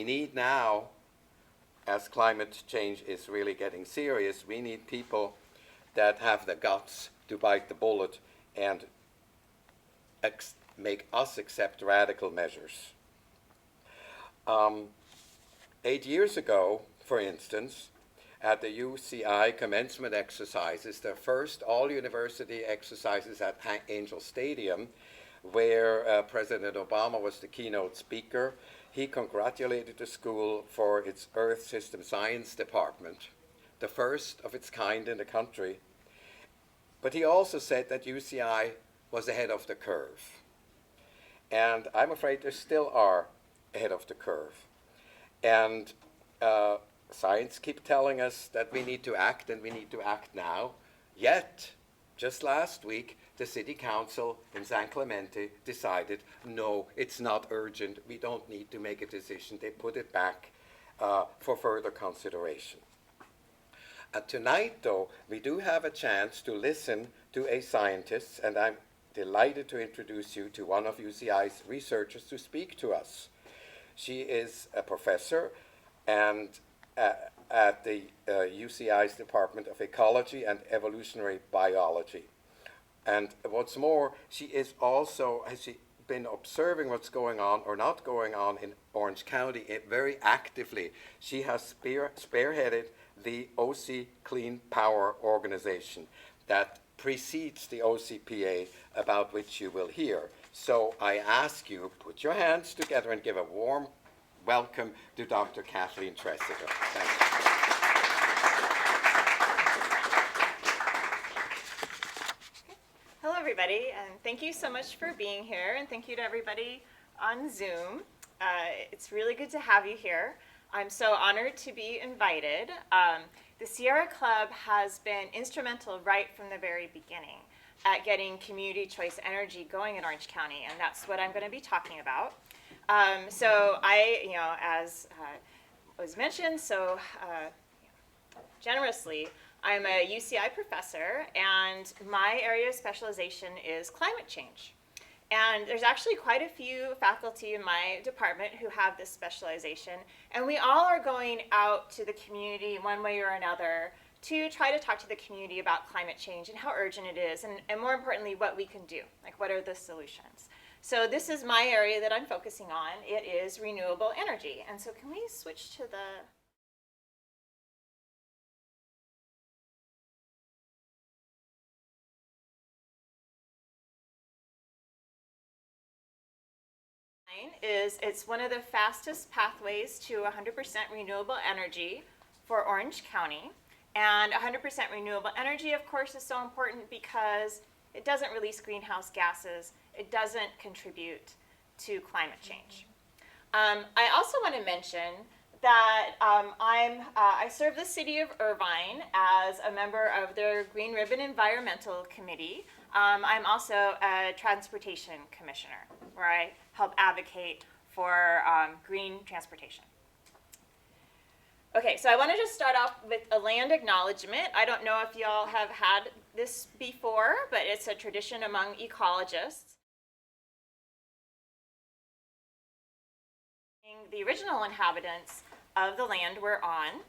need now, as climate change is really getting serious, we need people that have the guts to bite the bullet and make us accept radical measures. 8 years ago, for instance, at the UCI commencement exercises, the first all-university exercises at Angel Stadium, where President Obama was the keynote speaker, he congratulated the school for its Earth System Science Department, the first of its kind in the country. But he also said that UCI was ahead of the curve. And I'm afraid they still are ahead of the curve. And science keeps telling us that we need to act, and we need to act now. Yet, just last week, the city council in San Clemente decided, no, it's not urgent. We don't need to make a decision. They put it back for further consideration. Tonight, though, we do have a chance to listen to a scientist, and I'm delighted to introduce you to one of UCI's researchers to speak to us. She is a professor and at the UCI's Department of Ecology and Evolutionary Biology. And what's more, she is also, has she been observing what's going on or not going on in Orange County very actively. She has spearheaded the OC Clean Power organization that precedes the OCPA, about which you will hear. So I ask you, put your hands together and give a warm welcome to Dr. Kathleen Tressider. Thank you. Hello, everybody, and thank you so much for being here, and thank you to everybody on Zoom. It's really good to have you here. I'm so honored to be invited. The Sierra Club has been instrumental right from the very beginning at getting community choice energy going in Orange County, and that's what I'm going to be talking about. So I, as was mentioned so generously, I'm a UCI professor, and my area of specialization is climate change. And there's actually quite a few faculty in my department who have this specialization, and we all are going out to the community one way or another to try to talk to the community about climate change and how urgent it is, and more importantly, what we can do, like what are the solutions. So this is my area that I'm focusing on. It is renewable energy. And so can we switch to the... It's one of the fastest pathways to 100% renewable energy for Orange County. And 100% renewable energy, of course, is so important because it doesn't release greenhouse gases. It doesn't contribute to climate change. I also want to mention that I serve the city of Irvine as a member of their Green Ribbon Environmental Committee. I'm also a transportation commissioner, where I help advocate for green transportation. Okay, so I want to just start off with a land acknowledgement. I don't know if y'all have had this before, but it's a tradition among ecologists. The original inhabitants of the land we're on.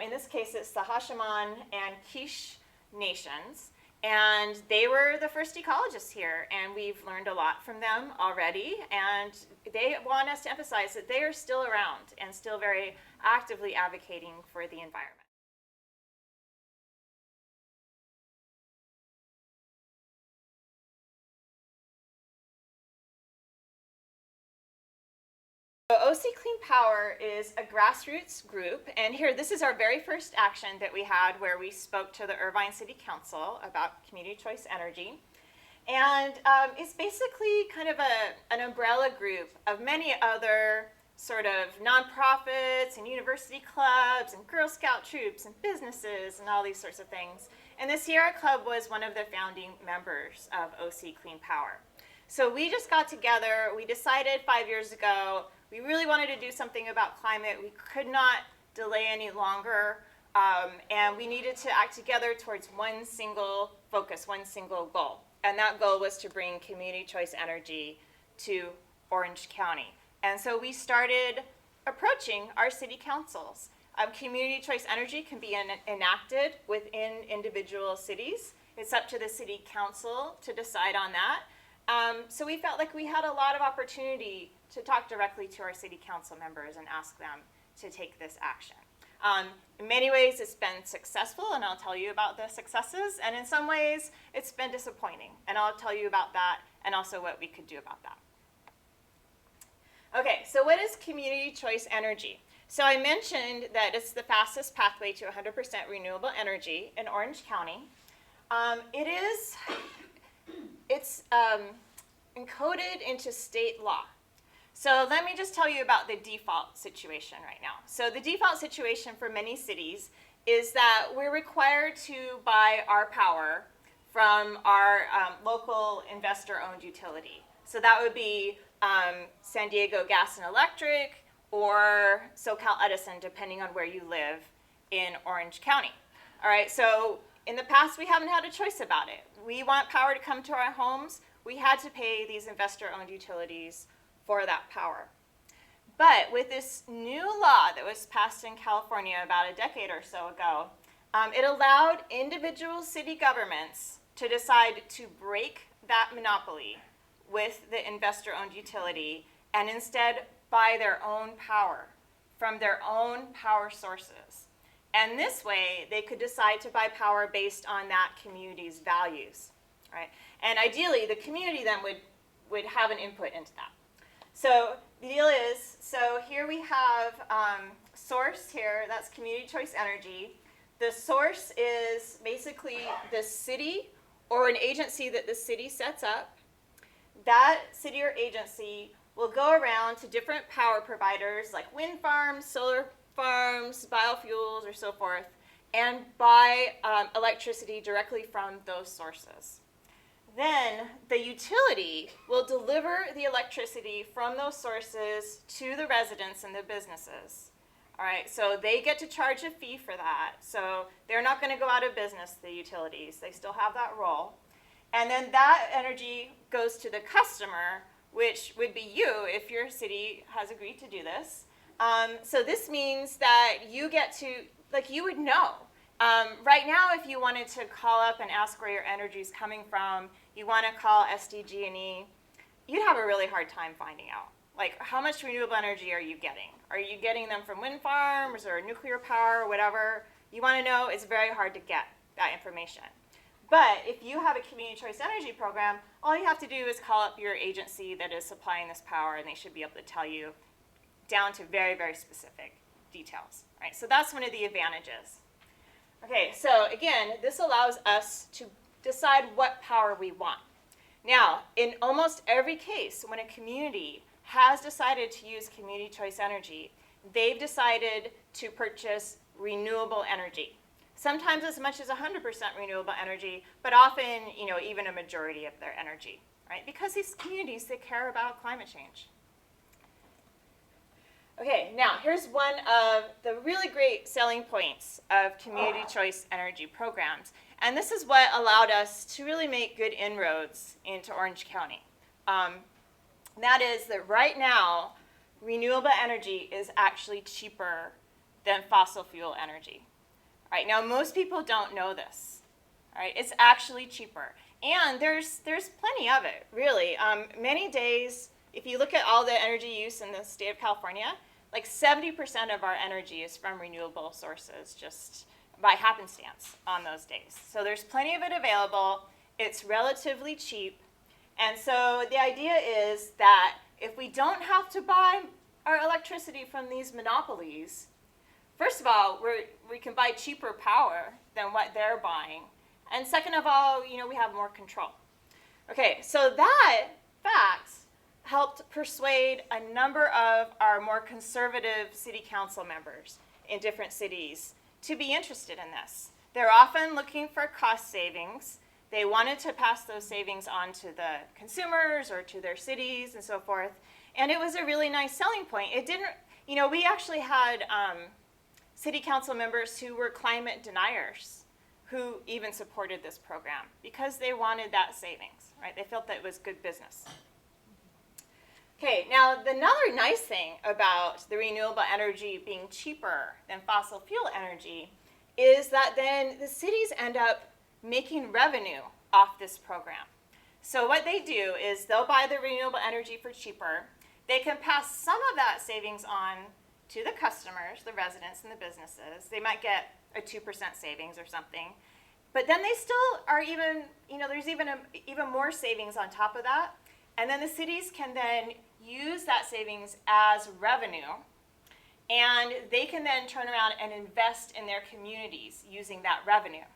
In this case, it's the Hashaman and Quiche nations. And they were the first ecologists here, and we've learned a lot from them already. And they want us to emphasize that they are still around and still very actively advocating for the environment. So OC Clean Power is a grassroots group, and here, this is our very first action that we had where we spoke to the Irvine City Council about community choice energy. And it's basically kind of an umbrella group of many other sort of nonprofits and university clubs and Girl Scout troops and businesses and all these sorts of things. And the Sierra Club was one of the founding members of OC Clean Power. So we just got together, we decided 5 years ago, we really wanted to do something about climate. We could not delay any longer, and we needed to act together towards one single focus, one single goal. And that goal was to bring community choice energy to Orange County. And so we started approaching our city councils. Community choice energy can be enacted within individual cities. It's up to the city council to decide on that. So we felt like we had a lot of opportunity to talk directly to our city council members and ask them to take this action. In many ways, it's been successful, and I'll tell you about the successes. And in some ways, it's been disappointing, and I'll tell you about that and also what we could do about that. Okay, so what is community choice energy? So I mentioned that it's the fastest pathway to 100% renewable energy in Orange County. It's encoded into state law. So let me just tell you about the default situation right now. So the default situation for many cities is that we're required to buy our power from our local investor-owned utility. So that would be San Diego Gas and Electric or SoCal Edison, depending on where you live in Orange County. All right, so in the past, we haven't had a choice about it. We want power to come to our homes. We had to pay these investor-owned utilities for that power. But with this new law that was passed in California about a decade or so ago, it allowed individual city governments to decide to break that monopoly with the investor-owned utility and instead buy their own power from their own power sources. And this way, they could decide to buy power based on that community's values, right? And ideally, the community then would have an input into that. So the deal is, so here we have source here, that's community choice energy. The source is basically the city or an agency that the city sets up. That city or agency will go around to different power providers like wind farms, solar farms, biofuels, or so forth, and buy electricity directly from those sources. Then the utility will deliver the electricity from those sources to the residents and the businesses. All right, so they get to charge a fee for that. So they're not going to go out of business, the utilities. They still have that role. And then that energy goes to the customer, which would be you if your city has agreed to do this. So this means that you get to, like, you would know. Right now, if you wanted to call up and ask where your energy is coming from, you want to call SDG&E, you'd have a really hard time finding out. Like, how much renewable energy are you getting? Are you getting them from wind farms or nuclear power or whatever? You want to know, it's very hard to get that information. But if you have a community choice energy program, all you have to do is call up your agency that is supplying this power, and they should be able to tell you down to very, very specific details. Right? So that's one of the advantages. Okay, so again, this allows us to decide what power we want. Now, in almost every case, when a community has decided to use community choice energy, they've decided to purchase renewable energy. Sometimes as much as 100% renewable energy, but often, even a majority of their energy, right? Because these communities, they care about climate change. Okay, now here's one of the really great selling points of community choice energy programs. And this is what allowed us to really make good inroads into Orange County. That is that right now, renewable energy is actually cheaper than fossil fuel energy. All right, now most people don't know this. All right, it's actually cheaper. And there's plenty of it, really. Many days, if you look at all the energy use in the state of California, like 70% of our energy is from renewable sources, just by happenstance on those days. So there's plenty of it available. It's relatively cheap. And so the idea is that if we don't have to buy our electricity from these monopolies, first of all, we can buy cheaper power than what they're buying. And second of all, we have more control. Okay, so that fact helped persuade a number of our more conservative city council members in different cities to be interested in this. They're often looking for cost savings. They wanted to pass those savings on to the consumers or to their cities and so forth. And it was a really nice selling point. It didn't, we actually had city council members who were climate deniers who even supported this program because they wanted that savings, right? They felt that it was good business. Okay, now another nice thing about the renewable energy being cheaper than fossil fuel energy is that then the cities end up making revenue off this program. So what they do is they'll buy the renewable energy for cheaper. They can pass some of that savings on to the customers, the residents and the businesses. They might get a 2% savings or something. But then they still are even, there's even more savings on top of that. And then the cities can then use that savings as revenue. And they can then turn around and invest in their communities using that revenue.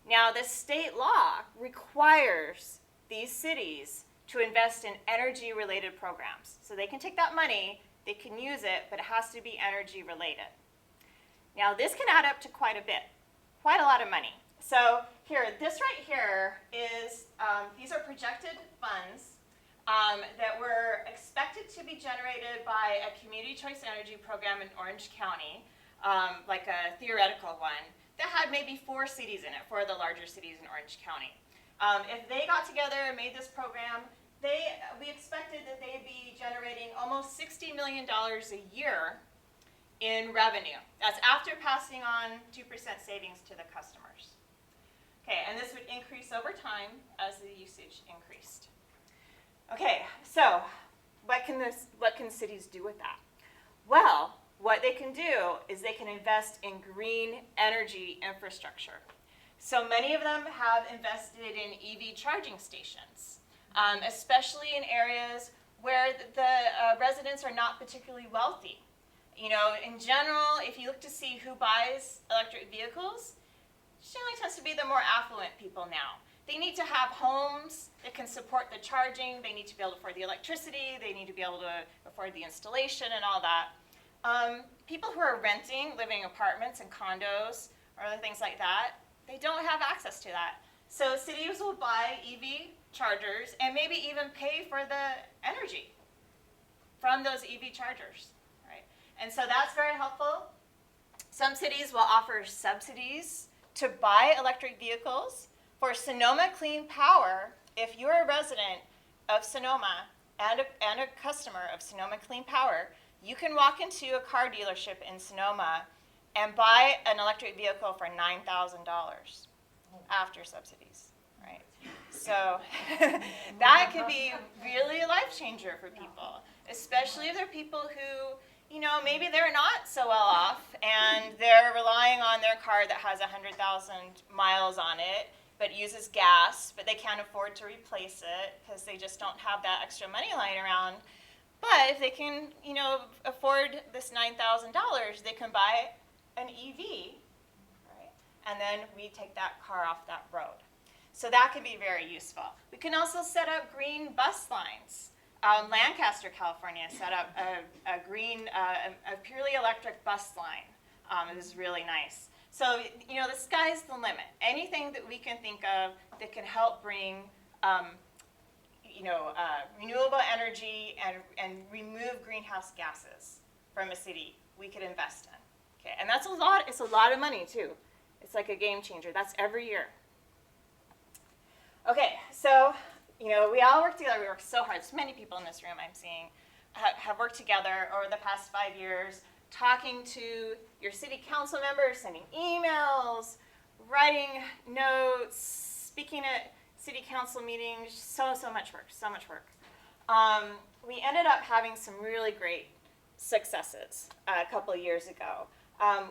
Now, the state law requires these cities to invest in energy-related programs. So they can take that money, they can use it, but it has to be energy-related. Now, this can add up to quite a bit, quite a lot of money. So here, this right here is, these are projected funds that were expected to be generated by a community choice energy program in Orange County, like a theoretical one, that had maybe 4 cities in it, 4 of the larger cities in Orange County. If they got together and made this program, we expected that they'd be generating almost $60 million a year in revenue. That's after passing on 2% savings to the customers. Okay, and this would increase over time as the usage increased. Okay, so what can cities do with that? Well, what they can do is they can invest in green energy infrastructure. So many of them have invested in EV charging stations, especially in areas where the residents are not particularly wealthy. In general, if you look to see who buys electric vehicles, it generally tends to be the more affluent people now. They need to have homes that can support the charging. They need to be able to afford the electricity. They need to be able to afford the installation and all that. People who are renting, living in apartments and condos or other things like that, they don't have access to that. So cities will buy EV chargers and maybe even pay for the energy from those EV chargers, right? And so that's very helpful. Some cities will offer subsidies to buy electric vehicles. For Sonoma Clean Power, if you're a resident of Sonoma and a customer of Sonoma Clean Power, you can walk into a car dealership in Sonoma and buy an electric vehicle for $9,000 after subsidies, right? So that could be really a life changer for people, especially if they're people who, maybe they're not so well off and they're relying on their car that has 100,000 miles on it but uses gas, but they can't afford to replace it because they just don't have that extra money lying around. But if they can, afford this $9,000, they can buy an EV, right? And then we take that car off that road. So that can be very useful. We can also set up green bus lines. Lancaster, California set up a purely electric bus line. It was really nice. So, the sky's the limit. Anything that we can think of that can help bring renewable energy and remove greenhouse gases from a city, we could invest in. Okay, and that's a lot. It's a lot of money too. It's like a game changer. That's every year. Okay, so we all work together. We work so hard. So many people in this room I'm seeing have worked together over the past 5 years, talking to your city council members, sending emails, writing notes, speaking at city council meetings, so much work, so much work. We ended up having some really great successes a couple of years ago.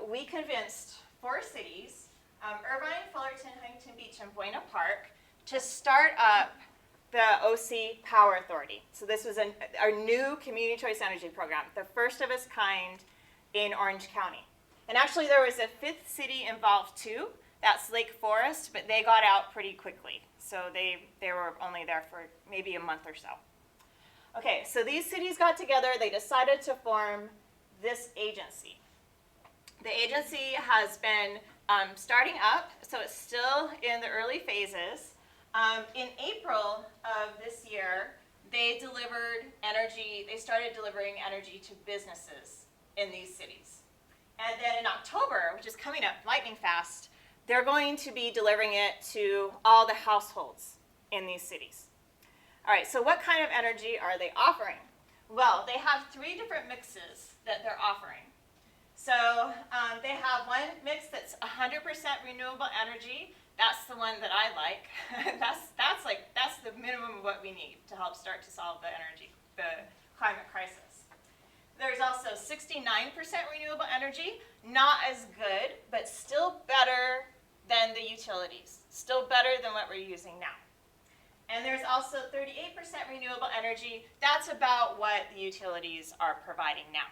We convinced 4 cities, Irvine, Fullerton, Huntington Beach, and Buena Park, to start up the OC Power Authority. So this was our new community choice energy program, the first of its kind in Orange County. And actually there was a 5th city involved too. That's Lake Forest, but they got out pretty quickly. So they were only there for maybe a month or so. Okay, so these cities got together. They decided to form this agency. The agency has been starting up, so it's still in the early phases. In April of this year, they started delivering energy to businesses in these cities. And then in October, which is coming up lightning fast, they're going to be delivering it to all the households in these cities. All right, so what kind of energy are they offering? Well, they have 3 different mixes that they're offering. So they have one mix that's 100% renewable energy. That's the one that I like. that's the minimum of what we need to help start to solve the climate crisis. There's also 69% renewable energy, not as good, but still better than the utilities, still better than what we're using now. And there's also 38% renewable energy. That's about what the utilities are providing now.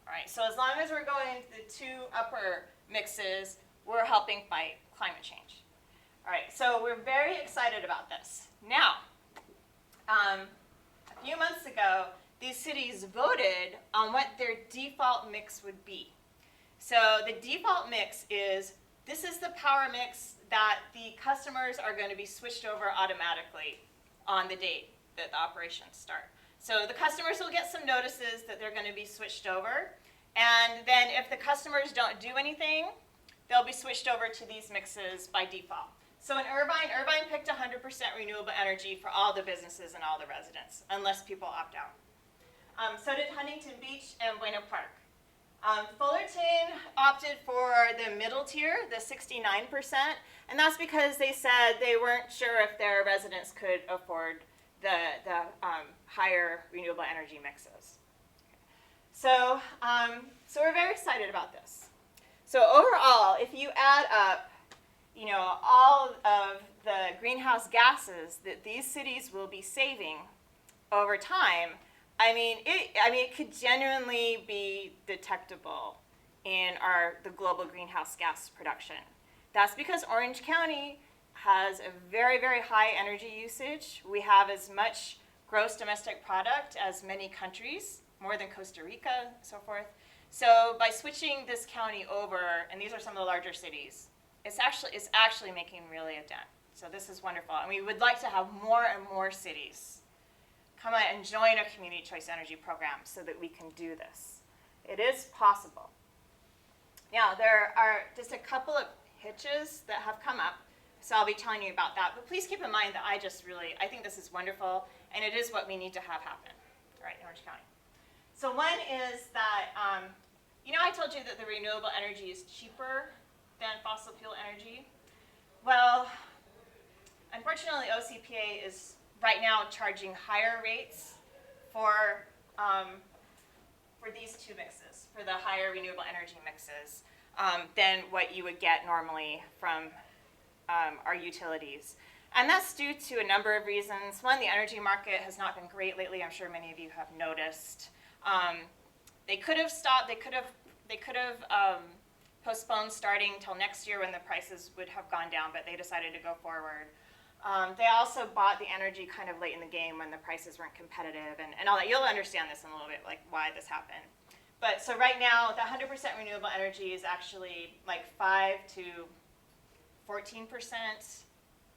All right, so as long as we're going the 2 upper mixes, we're helping fight climate change. All right, so we're very excited about this. Now, a few months ago, these cities voted on what their default mix would be. So the default mix is, this is the power mix that the customers are going to be switched over automatically on the date that the operations start. So the customers will get some notices that they're going to be switched over, and then if the customers don't do anything, they'll be switched over to these mixes by default. So in Irvine picked 100% renewable energy for all the businesses and all the residents, unless people opt out. So did Huntington Beach and Buena Park. Fullerton opted for the middle tier, the 69%, and that's because they said they weren't sure if their residents could afford the higher renewable energy mixes. So we're very excited about this. So overall, if you add up, all of the greenhouse gases that these cities will be saving over time, it could genuinely be detectable in the global greenhouse gas production. That's because Orange County has a very, very high energy usage. We have as much gross domestic product as many countries, more than Costa Rica, and so forth. So by switching this county over, and these are some of the larger cities, it's actually making really a dent. So this is wonderful. And we would like to have more and more cities come out and join a community choice energy program so that we can do this. It is possible. Now, there are just a couple of hitches that have come up, so I'll be telling you about that. But please keep in mind that I think this is wonderful, and it is what we need to have happen, right, in Orange County. So one is that, I told you that the renewable energy is cheaper than fossil fuel energy. Well, unfortunately, OCPA is right now charging higher rates for these 2 mixes, for the higher renewable energy mixes, than what you would get normally from our utilities. And that's due to a number of reasons. One, the energy market has not been great lately. I'm sure many of you have noticed. They could have stopped. They could have postponed starting until next year when the prices would have gone down, but they decided to go forward. They also bought the energy kind of late in the game when the prices weren't competitive, and all that. You'll understand this in a little bit, like why this happened. But so right now, the 100% renewable energy is actually like 5 to 14%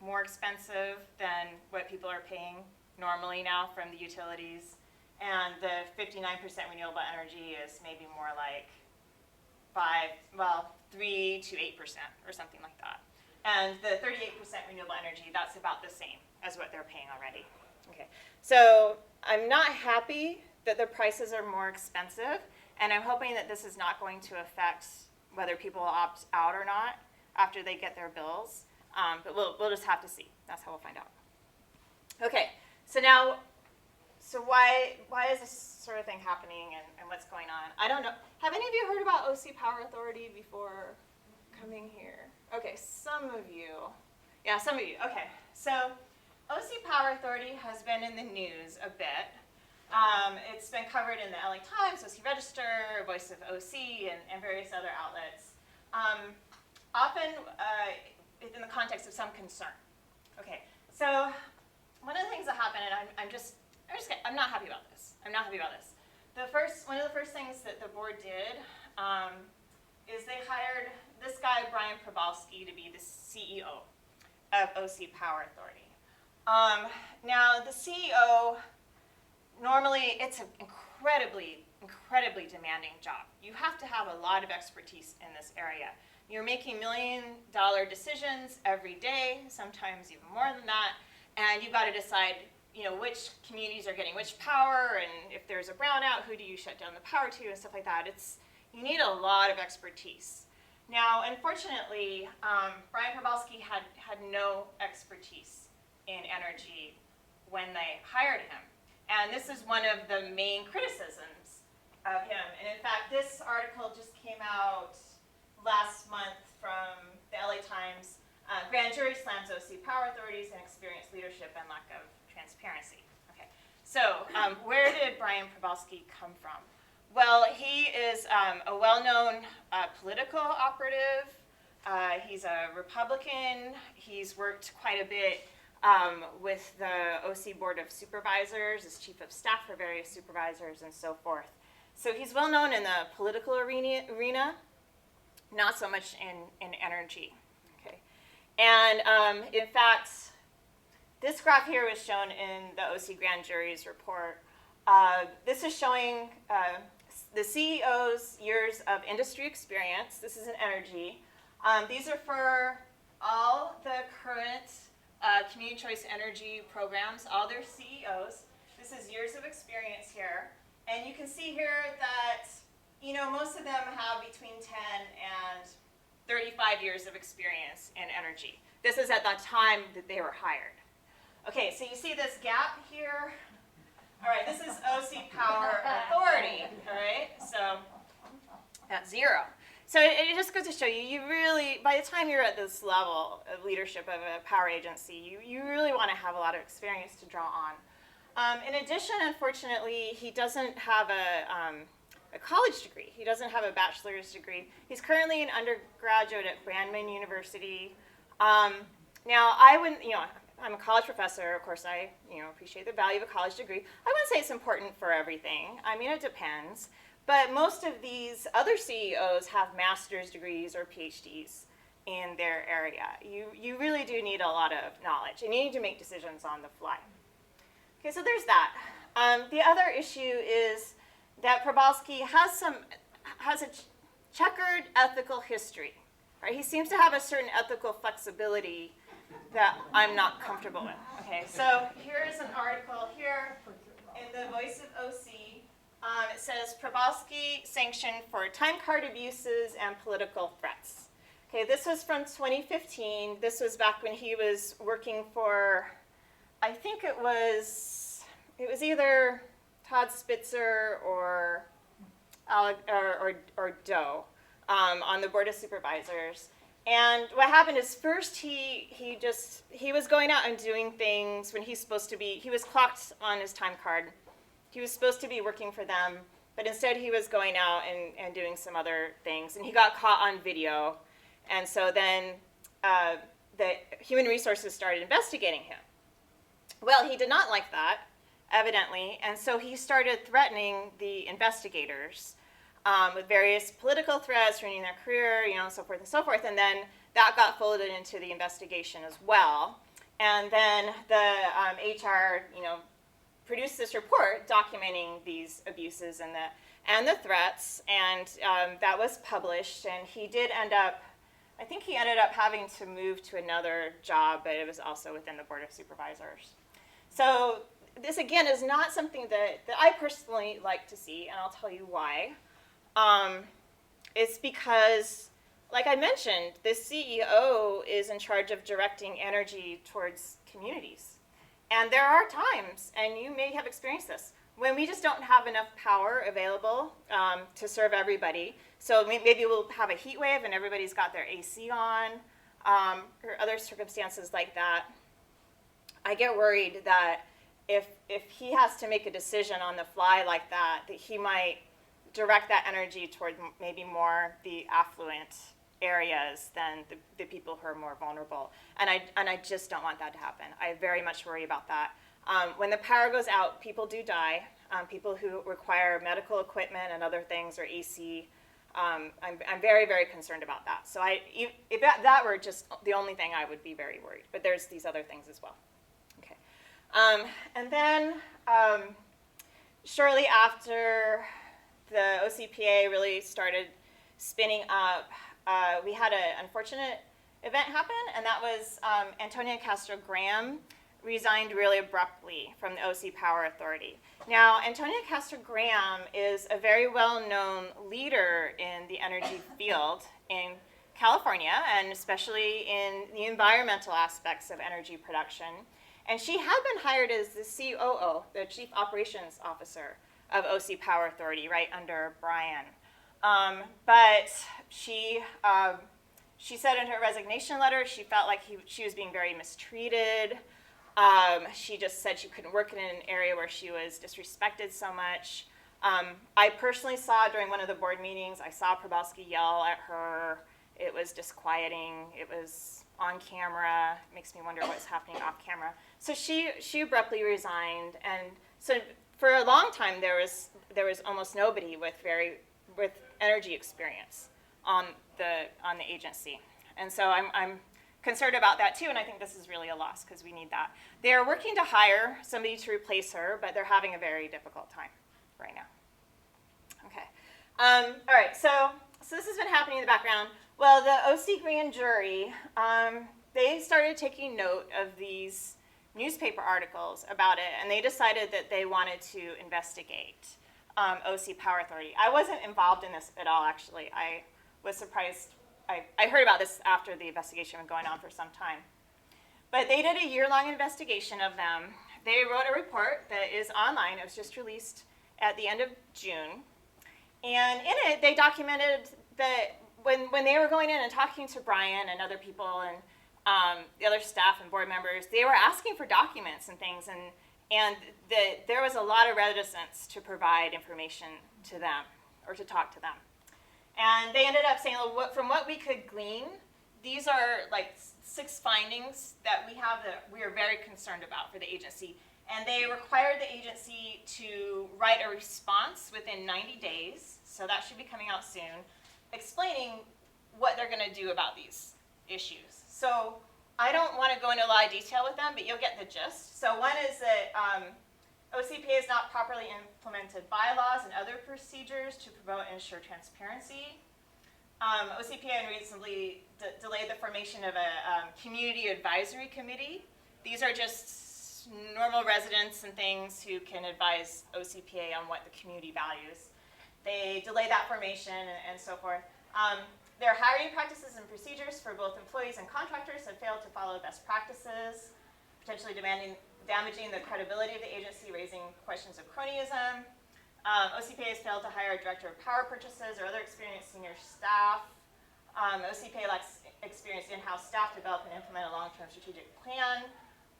more expensive than what people are paying normally now from the utilities. And the 59% renewable energy is maybe more like 3 to 8% or something like that. And the 38% renewable energy, that's about the same as what they're paying already. Okay, so I'm not happy that the prices are more expensive, and I'm hoping that this is not going to affect whether people opt out or not after they get their bills. But we'll just have to see. That's how we'll find out. Okay, so now, why is this sort of thing happening, and what's going on? I don't know. Have any of you heard about OC Power Authority before coming here? Okay, some of you. Yeah, some of you. Okay, so OC Power Authority has been in the news a bit. It's been covered in the LA Times, OC Register, Voice of OC, and various other outlets. Often in the context of some concern. Okay, so one of the things that happened, and I'm not happy about this. I'm not happy about this. One of the first things that the board did is they hired this guy, Brian Probalski, to be the CEO of OC Power Authority. Now, the CEO, normally it's an incredibly demanding job. You have to have a lot of expertise in this area. You're making $1 million decisions every day, sometimes even more than that, and you've got to decide, which communities are getting which power, and if there's a brownout, who do you shut down the power to, and stuff like that. You need a lot of expertise. Now, unfortunately, Brian Probalski had no expertise in energy when they hired him. And this is one of the main criticisms of him. And in fact, this article just came out last month from the LA Times. Grand jury slams OC power authorities and experienced leadership and lack of transparency. Okay, so where did Brian Probalski come from? Well, he is a well-known political operative. He's a Republican. He's worked quite a bit with the OC Board of Supervisors as chief of staff for various supervisors and so forth. So he's well-known in the political arena, not so much in energy. Okay, and in fact, this graph here was shown in the OC Grand Jury's report. This is showing the CEO's years of industry experience. This is in energy. These are for all the current community choice energy programs, all their CEOs. This is years of experience here. And you can see here that, most of them have between 10 and 35 years of experience in energy. This is at the time that they were hired. Okay, so you see this gap here? All right, this is OC Power Authority, all right? So that's 0. So it just goes to show you, you really, by the time you're at this level of leadership of a power agency, you really want to have a lot of experience to draw on. In addition, unfortunately, he doesn't have a college degree. He doesn't have a bachelor's degree. He's currently an undergraduate at Brandman University. Now, I wouldn't, I'm a college professor. Of course, I appreciate the value of a college degree. I wouldn't say it's important for everything. I mean, it depends. But most of these other CEOs have master's degrees or PhDs in their area. You really do need a lot of knowledge, and you need to make decisions on the fly. Okay, so there's that. The other issue is that Probalski has a checkered ethical history. Right? He seems to have a certain ethical flexibility that I'm not comfortable with. Okay, so here is an article here in the Voice of OC. It says Probalski sanctioned for time card abuses and political threats. Okay, this was from 2015. This was back when he was working for, I think it was either Todd Spitzer or Doe on the Board of Supervisors. And what happened is first he was going out and doing things when he's supposed to be, he was clocked on his time card. He was supposed to be working for them, but instead he was going out and doing some other things. And he got caught on video. And so then the Human Resources started investigating him. Well, he did not like that, evidently. And so he started threatening the investigators with various political threats, ruining their career, so forth and so forth. And then that got folded into the investigation as well. And then the HR, produced this report documenting these abuses and the threats, and that was published. And he did ended up having to move to another job, but it was also within the Board of Supervisors. So this, again, is not something that I personally like to see, and I'll tell you why. It's because, like I mentioned, this CEO is in charge of directing energy towards communities. And there are times, and you may have experienced this, when we just don't have enough power available to serve everybody. So maybe we'll have a heat wave and everybody's got their AC on, or other circumstances like that. I get worried that if he has to make a decision on the fly like that he might direct that energy toward maybe more the affluent areas than the people who are more vulnerable. And I just don't want that to happen. I very much worry about that. When the power goes out, people do die. People who require medical equipment and other things, or AC, I'm very, very concerned about that. So if that were just the only thing, I would be very worried. But there's these other things as well. Okay. And then shortly after the OCPA really started spinning up, we had an unfortunate event happen, and that was Antonia Castro Graham resigned really abruptly from the OC Power Authority. Now, Antonia Castro-Graham is a very well-known leader in the energy field in California, and especially in the environmental aspects of energy production. And she had been hired as the COO, the Chief Operations Officer of OC Power Authority, right under Brian. But she said in her resignation letter she felt like she was being very mistreated. She just said she couldn't work in an area where she was disrespected so much. I personally saw during one of the board meetings, I saw Probalski yell at her. It was disquieting. It was on camera. It makes me wonder what's happening off camera. So she abruptly resigned, and so for a long time there was almost nobody with energy experience on the agency, and so I'm concerned about that too, and I think this is really a loss because we need that. They are working to hire somebody to replace her, but they're having a very difficult time right now. Okay, all right. So this has been happening in the background. Well, the OC grand jury, they started taking note of these newspaper articles about it, and they decided that they wanted to investigate OC Power Authority. I wasn't involved in this at all, actually. I was surprised. I heard about this after the investigation was going on for some time. But they did a year-long investigation of them. They wrote a report that is online. It was just released at the end of June. And in it, they documented that when they were going in and talking to Brian and other people and the other staff and board members, they were asking for documents and things, and there was a lot of reticence to provide information to them or to talk to them. And they ended up saying, well, from what we could glean, these are like 6 findings that we have that we are very concerned about for the agency. And they required the agency to write a response within 90 days, so that should be coming out soon, explaining what they're going to do about these issues. So I don't want to go into a lot of detail with them, but you'll get the gist. So one is that OCPA has not properly implemented bylaws and other procedures to promote and ensure transparency. OCPA unreasonably delayed the formation of a community advisory committee. These are just normal residents and things who can advise OCPA on what the community values. They delay that formation and so forth. Their hiring practices and procedures for both employees and contractors have failed to follow best practices, potentially damaging the credibility of the agency, raising questions of cronyism. OCPA has failed to hire a director of power purchases or other experienced senior staff. OCPA lacks experienced in-house staff to develop and implement a long-term strategic plan.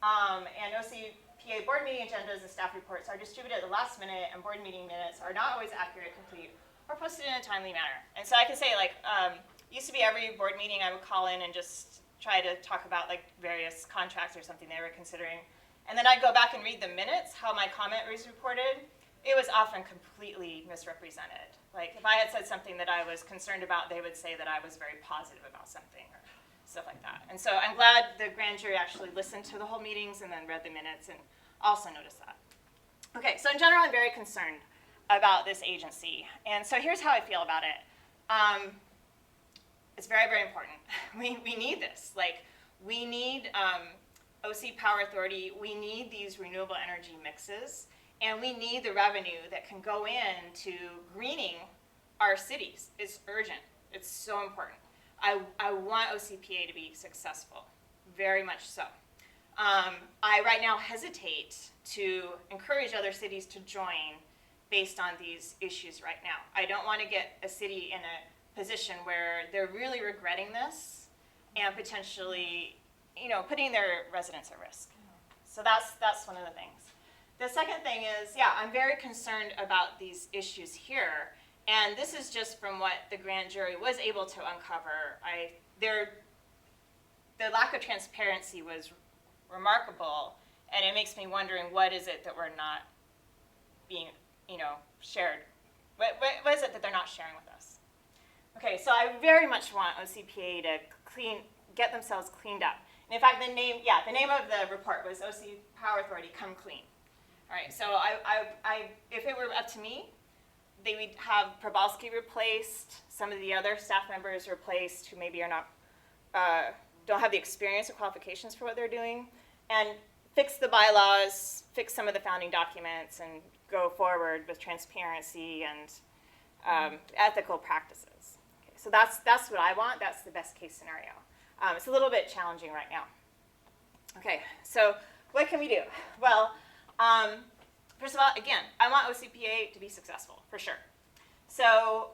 And OCPA board meeting agendas and staff reports are distributed at the last minute, and board meeting minutes are not always accurate, complete, or posted in a timely manner. And so I can say, like, used to be every board meeting I would call in and just try to talk about like various contracts or something they were considering. And then I'd go back and read the minutes, how my comment was reported. It was often completely misrepresented. Like if I had said something that I was concerned about, they would say that I was very positive about something or stuff like that. And so I'm glad the grand jury actually listened to the whole meetings and then read the minutes and also noticed that. Okay, so in general, I'm very concerned about this agency. And so here's how I feel about it. It's very, very important. We need this. Like, we need OC Power Authority. We need these renewable energy mixes. And we need the revenue that can go into greening our cities. It's urgent. It's so important. I want OCPA to be successful, very much so. I right now hesitate to encourage other cities to join based on these issues right now. I don't want to get a city in a position where they're really regretting this and potentially, putting their residents at risk. So that's one of the things. The second thing is, I'm very concerned about these issues here, and this is just from what the grand jury was able to uncover. The lack of transparency was remarkable, and it makes me wondering what is it that we're not being, shared. What is it that they're not sharing with us? Okay, so I very much want OCPA to get themselves cleaned up. And in fact, the name of the report was OC Power Authority Come Clean. All right, so if it were up to me, they would have Probalski replaced, some of the other staff members replaced who maybe are not, don't have the experience or qualifications for what they're doing, and fix the bylaws, fix some of the founding documents, and go forward with transparency and ethical practices. Okay, so that's what I want. That's the best case scenario. It's a little bit challenging right now. Okay, so what can we do? Well, first of all, again, I want OCPA to be successful, for sure. So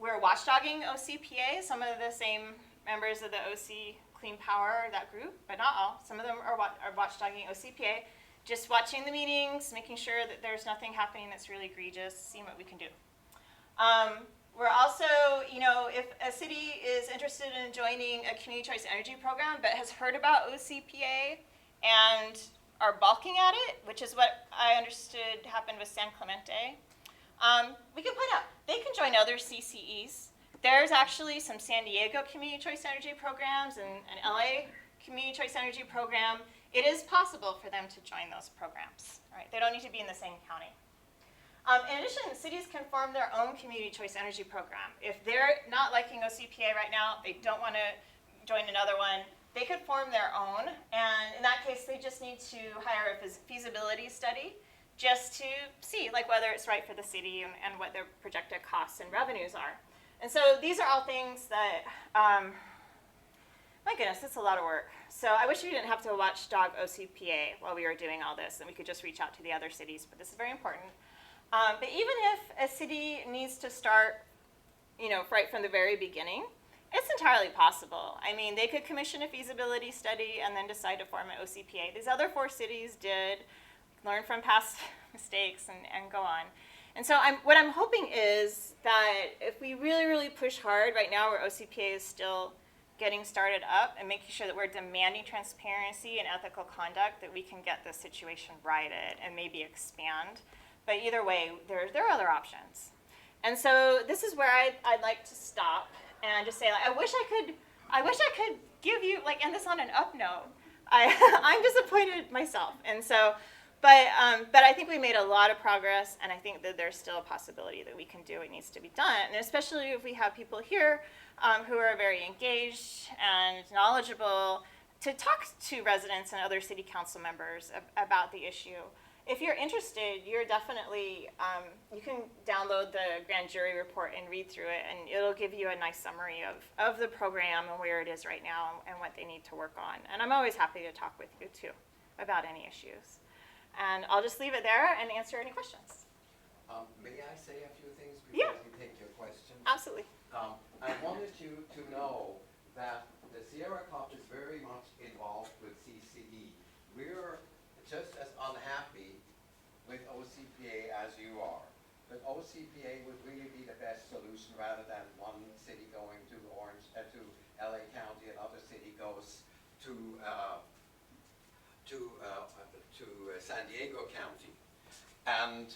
we're watchdogging OCPA. Some of the same members of the OC Clean Power, that group, but not all. Some of them are watchdogging OCPA, just watching the meetings, making sure that there's nothing happening that's really egregious, seeing what we can do. We're also, if a city is interested in joining a community choice energy program but has heard about OCPA and are balking at it, which is what I understood happened with San Clemente, we can point out they can join other CCEs. There's actually some San Diego community choice energy programs and an LA community choice energy program. It is possible for them to join those programs. Right? They don't need to be in the same county. In addition, cities can form their own community choice energy program. If they're not liking OCPA right now, they don't want to join another one, they could form their own. And in that case, they just need to hire a feasibility study just to see whether it's right for the city and what their projected costs and revenues are. And so these are all things that, my goodness, it's a lot of work. So I wish we didn't have to watchdog OCPA while we were doing all this, and we could just reach out to the other cities, but this is very important. But even if a city needs to start, right from the very beginning, it's entirely possible. I mean, they could commission a feasibility study and then decide to form an OCPA. These other 4 cities did, learn from past mistakes and go on. And so what I'm hoping is that if we really, really push hard right now where OCPA is still getting started up and making sure that we're demanding transparency and ethical conduct, that we can get this situation righted and maybe expand. But either way, there are other options. And so this is where I'd like to stop and just say, I wish I could give you, end this on an up note. I'm disappointed myself. And so, but I think we made a lot of progress, and I think that there's still a possibility that we can do what needs to be done. And especially if we have people here who are very engaged and knowledgeable to talk to residents and other city council members about the issue. If you're interested, you're definitely, you can download the grand jury report and read through it, and it'll give you a nice summary of the program and where it is right now and what they need to work on. And I'm always happy to talk with you, too, about any issues. And I'll just leave it there and answer any questions. May I say a few things Yeah. before we take your questions? Absolutely. I wanted you to know that the Sierra Club is very much involved with CCE. We're just as unhappy with OCPA as you are. But OCPA would really be the best solution rather than one city going to to LA County, another city goes to San Diego County. And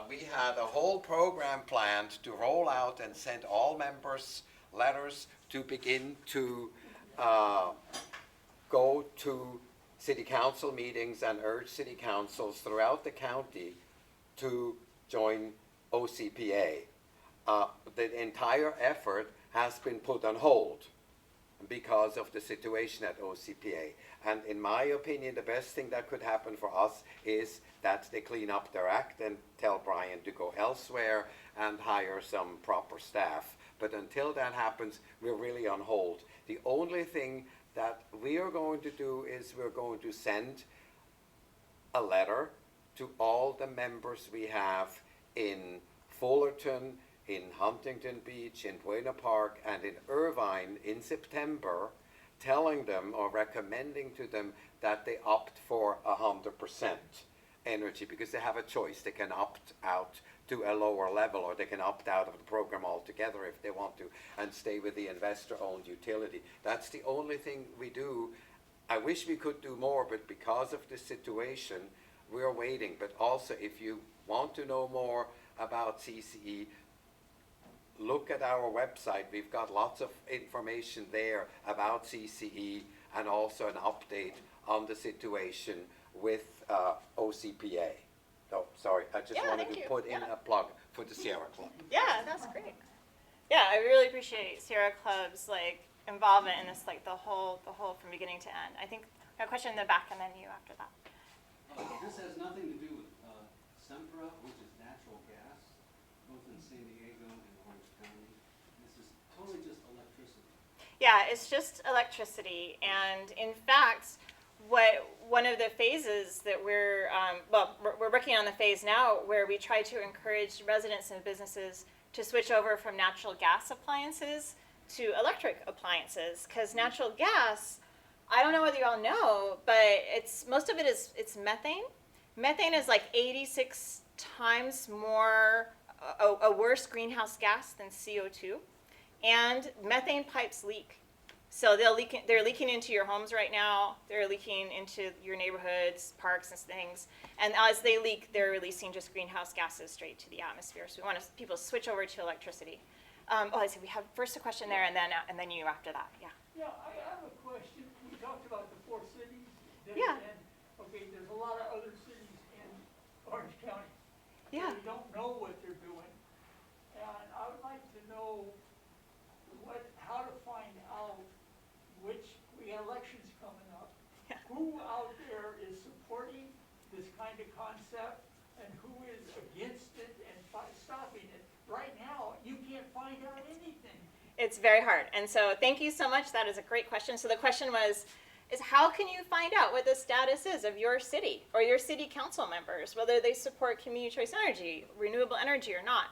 we had a whole program planned to roll out and send all members letters to begin to go to city council meetings and urge city councils throughout the county to join OCPA. The entire effort has been put on hold because of the situation at OCPA. And in my opinion, the best thing that could happen for us is that they clean up their act and tell Brian to go elsewhere and hire some proper staff. But until that happens, we're really on hold. The only thing that we are going to do is we're going to send a letter to all the members we have in Fullerton, in Huntington Beach, in Buena Park, and in Irvine in September, telling them or recommending to them that they opt for 100% energy, because they have a choice. They can opt out to a lower level, or they can opt out of the program altogether if they want to and stay with the investor-owned utility. That's the only thing we do. I wish we could do more, but because of the situation, we're waiting. But also, if you want to know more about CCE, look at our website. We've got lots of information there about CCE and also an update on the situation with OCPA. So, sorry, I just wanted to put in a plug for the Sierra Club. Yeah, that's great. Yeah, I really appreciate Sierra Club's involvement in this, the whole from beginning to end. I think a question in the back and then you after that. This has nothing to do with Sempra, which is natural gas, both in San Diego and Orange County. This is totally just electricity. Yeah, it's just electricity, and in fact, one of the phases that we're working on the phase now where we try to encourage residents and businesses to switch over from natural gas appliances to electric appliances, because natural gas, I don't know whether you all know, but most of it is methane. Methane is like 86 times more a worse greenhouse gas than CO2, and methane pipes leak. So they're leaking into your homes right now. They're leaking into your neighborhoods, parks, and things. And as they leak, they're releasing just greenhouse gases straight to the atmosphere. So we want people to switch over to electricity. I see. We have first a question there, and then you after that. Yeah. Yeah, I have a question. We talked about the 4 cities. Yeah. Okay, there's a lot of other cities in Orange County. Yeah. We don't know what they're doing. And I would like to know how to find out we got elections coming up. Yeah. Who out there is supporting this kind of concept and who is against it and stopping it? Right now, you can't find out anything. It's very hard. And so thank you so much. That is a great question. So the question is how can you find out what the status is of your city or your city council members, whether they support community choice energy, renewable energy or not?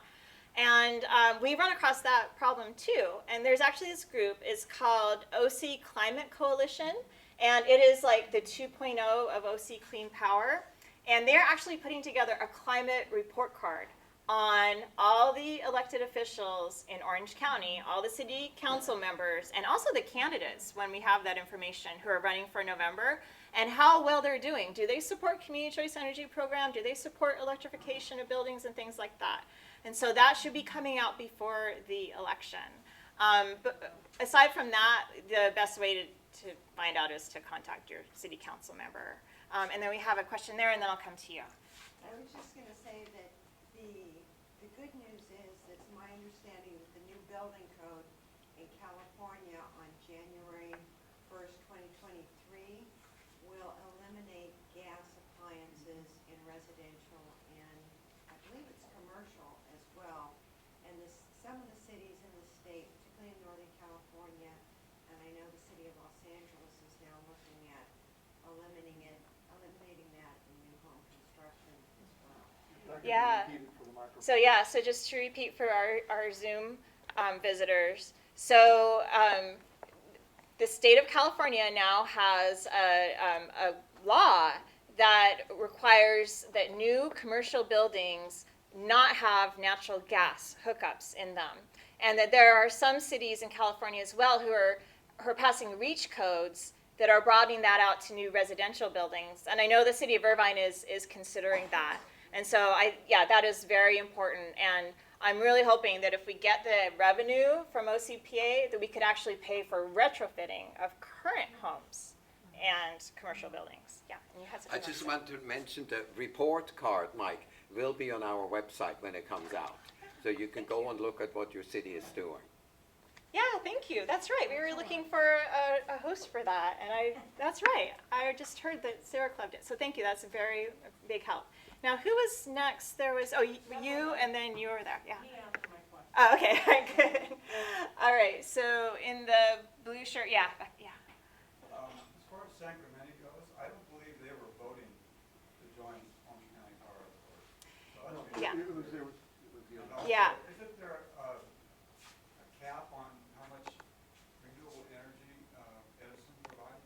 And we run across that problem too. And there's actually this group, it's called OC Climate Coalition. And it is like the 2.0 of OC Clean Power. And they're actually putting together a climate report card on all the elected officials in Orange County, all the city council members, and also the candidates when we have that information who are running for November, and how well they're doing. Do they support community choice energy program? Do they support electrification of buildings and things like that? And so that should be coming out before the election. But aside from that, the best way to find out is to contact your city council member. And then we have a question there, and then I'll come to you. I was just going to say that the good news is, it's my understanding that the new building code in California on January 1st, 2023 will eliminate gas appliances in residential and I believe it's commercial as well. And some of the cities in the state, particularly in Northern California, and I know the city of Los Angeles is now looking at eliminating that in new home construction as well. Yeah. So just to repeat for our Zoom visitors. So the state of California now has a law that requires that new commercial buildings not have natural gas hookups in them. And that there are some cities in California as well who are passing REACH codes that are broadening that out to new residential buildings. And I know the city of Irvine is considering that. And so that is very important. And I'm really hoping that if we get the revenue from OCPA, that we could actually pay for retrofitting of current homes and commercial buildings. Yeah, and you had something I just else. want to mention the report card, Mike, will be on our website when it comes out. So you can go and look at what your city is doing. Yeah, thank you. That's right. We were looking for a host for that, and that's right. I just heard that Sarah Club did. So thank you. That's a very big help. Now, who was next? There was, you, and then you were there. Yeah. He answered my question. Oh, okay. Good. All right. So in the blue shirt, yeah. As far as Sacramento goes, I don't believe they were voting to join Orange County Power Authority. So Yeah. It was Yeah. Isn't there a cap on how much renewable energy Edison provides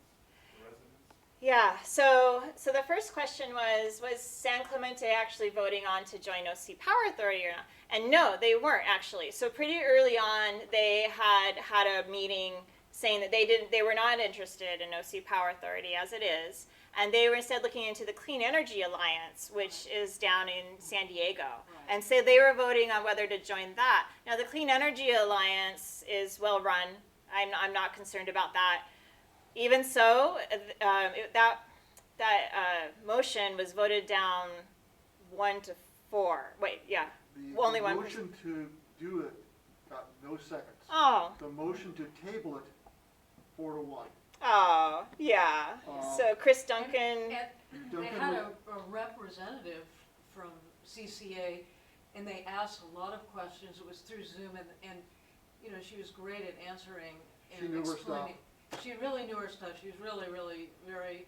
for residents? Yeah, so the first question was San Clemente actually voting on to join OC Power Authority or not? And no, they weren't actually. So pretty early on, they had a meeting saying that they were not interested in OC Power Authority as it is, and they were instead looking into the Clean Energy Alliance, which is down in San Diego. And so they were voting on whether to join that. Now the Clean Energy Alliance is well run. I'm not concerned about that. Even so, that motion was voted down 1-4. Wait, yeah, only The 1%. motion to do it got no seconds. Oh, The motion to table it, 4-1. Oh, yeah. So Chris Duncan. And they Duncan, had a representative from CCA, and they asked a lot of questions. It was through Zoom, and you know, she was great at answering She and knew her stuff. explaining. She really knew her stuff. She was really, really very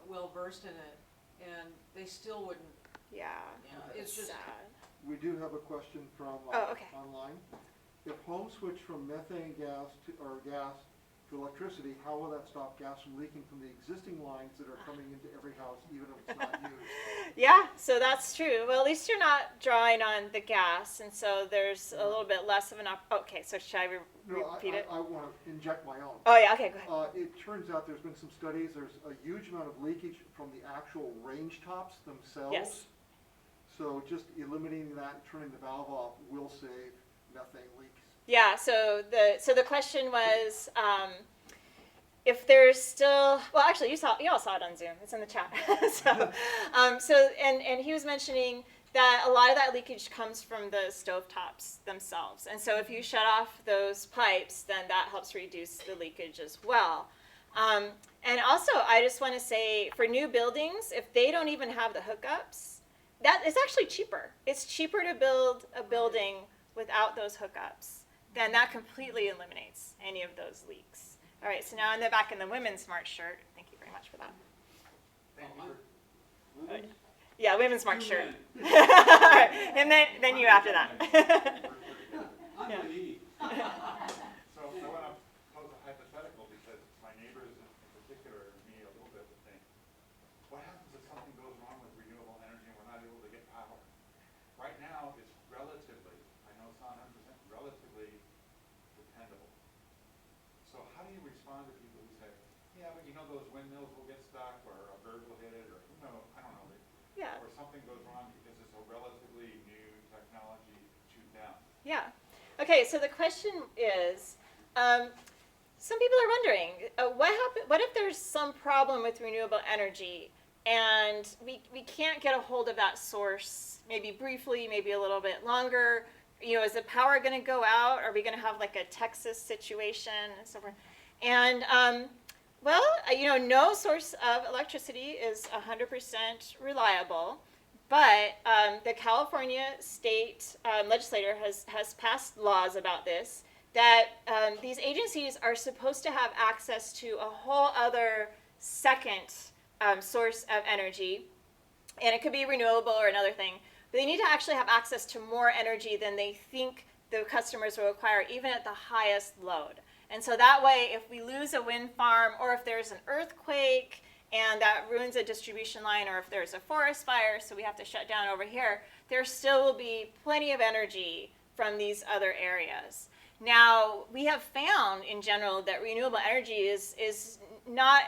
well versed in it, and they still wouldn't. Yeah. You know, it's just sad. We do have a question from Oh, okay. online. If homes switch from methane gas to electricity, how will that stop gas from leaking from the existing lines that are coming into every house, even if it's not used? Yeah, so that's true. Well, at least you're not drawing on the gas, and so there's a little bit less of an okay, so should I repeat it? I want to inject my own. Oh, yeah, okay, go ahead. It turns out there's been some studies, there's a huge amount of leakage from the actual range tops themselves. Yes. So just eliminating that and turning the valve off will save methane leaks. Yeah, so the question was, if there's still, well, actually, you all saw it on Zoom. It's in the chat. And he was mentioning that a lot of that leakage comes from the stovetops themselves. And so if you shut off those pipes, then that helps reduce the leakage as well. And also, I just want to say, for new buildings, if they don't even have the hookups, that is actually cheaper. It's cheaper to build a building without those hookups. Then that completely eliminates any of those leaks. All right, so now in the back in the women's smart shirt. Thank you very much for that. Yeah, women's smart shirt. All right, and then you after that. I'm Yeah. an E. So I want to pose a hypothetical because my neighbors in particular, and me a little bit, would think, what happens if something goes wrong with renewable energy and we're not able to get power? Right now, it's relatively, I know it's not 100%, relatively dependable. So how do you respond to people who say, yeah, but you know those windmills will get stuck, or a bird will hit it, or who knows, I don't know, Yeah. or something goes wrong because it's a relatively new technology to them? Yeah. Okay, so the question is, some people are wondering, what if there's some problem with renewable energy and we can't get a hold of that source, maybe briefly, maybe a little bit longer? You know, is the power going to go out? Are we going to have like a Texas situation and so forth? And, well, you know, no source of electricity is 100% reliable. But the California state legislature has passed laws about this, that these agencies are supposed to have access to a whole other second source of energy, and it could be renewable or another thing, but they need to actually have access to more energy than they think the customers will require, even at the highest load. And so that way, if we lose a wind farm, or if there's an earthquake, and that ruins a distribution line, or if there's a forest fire, so we have to shut down over here, there still will be plenty of energy from these other areas. Now, we have found in general that renewable energy is not,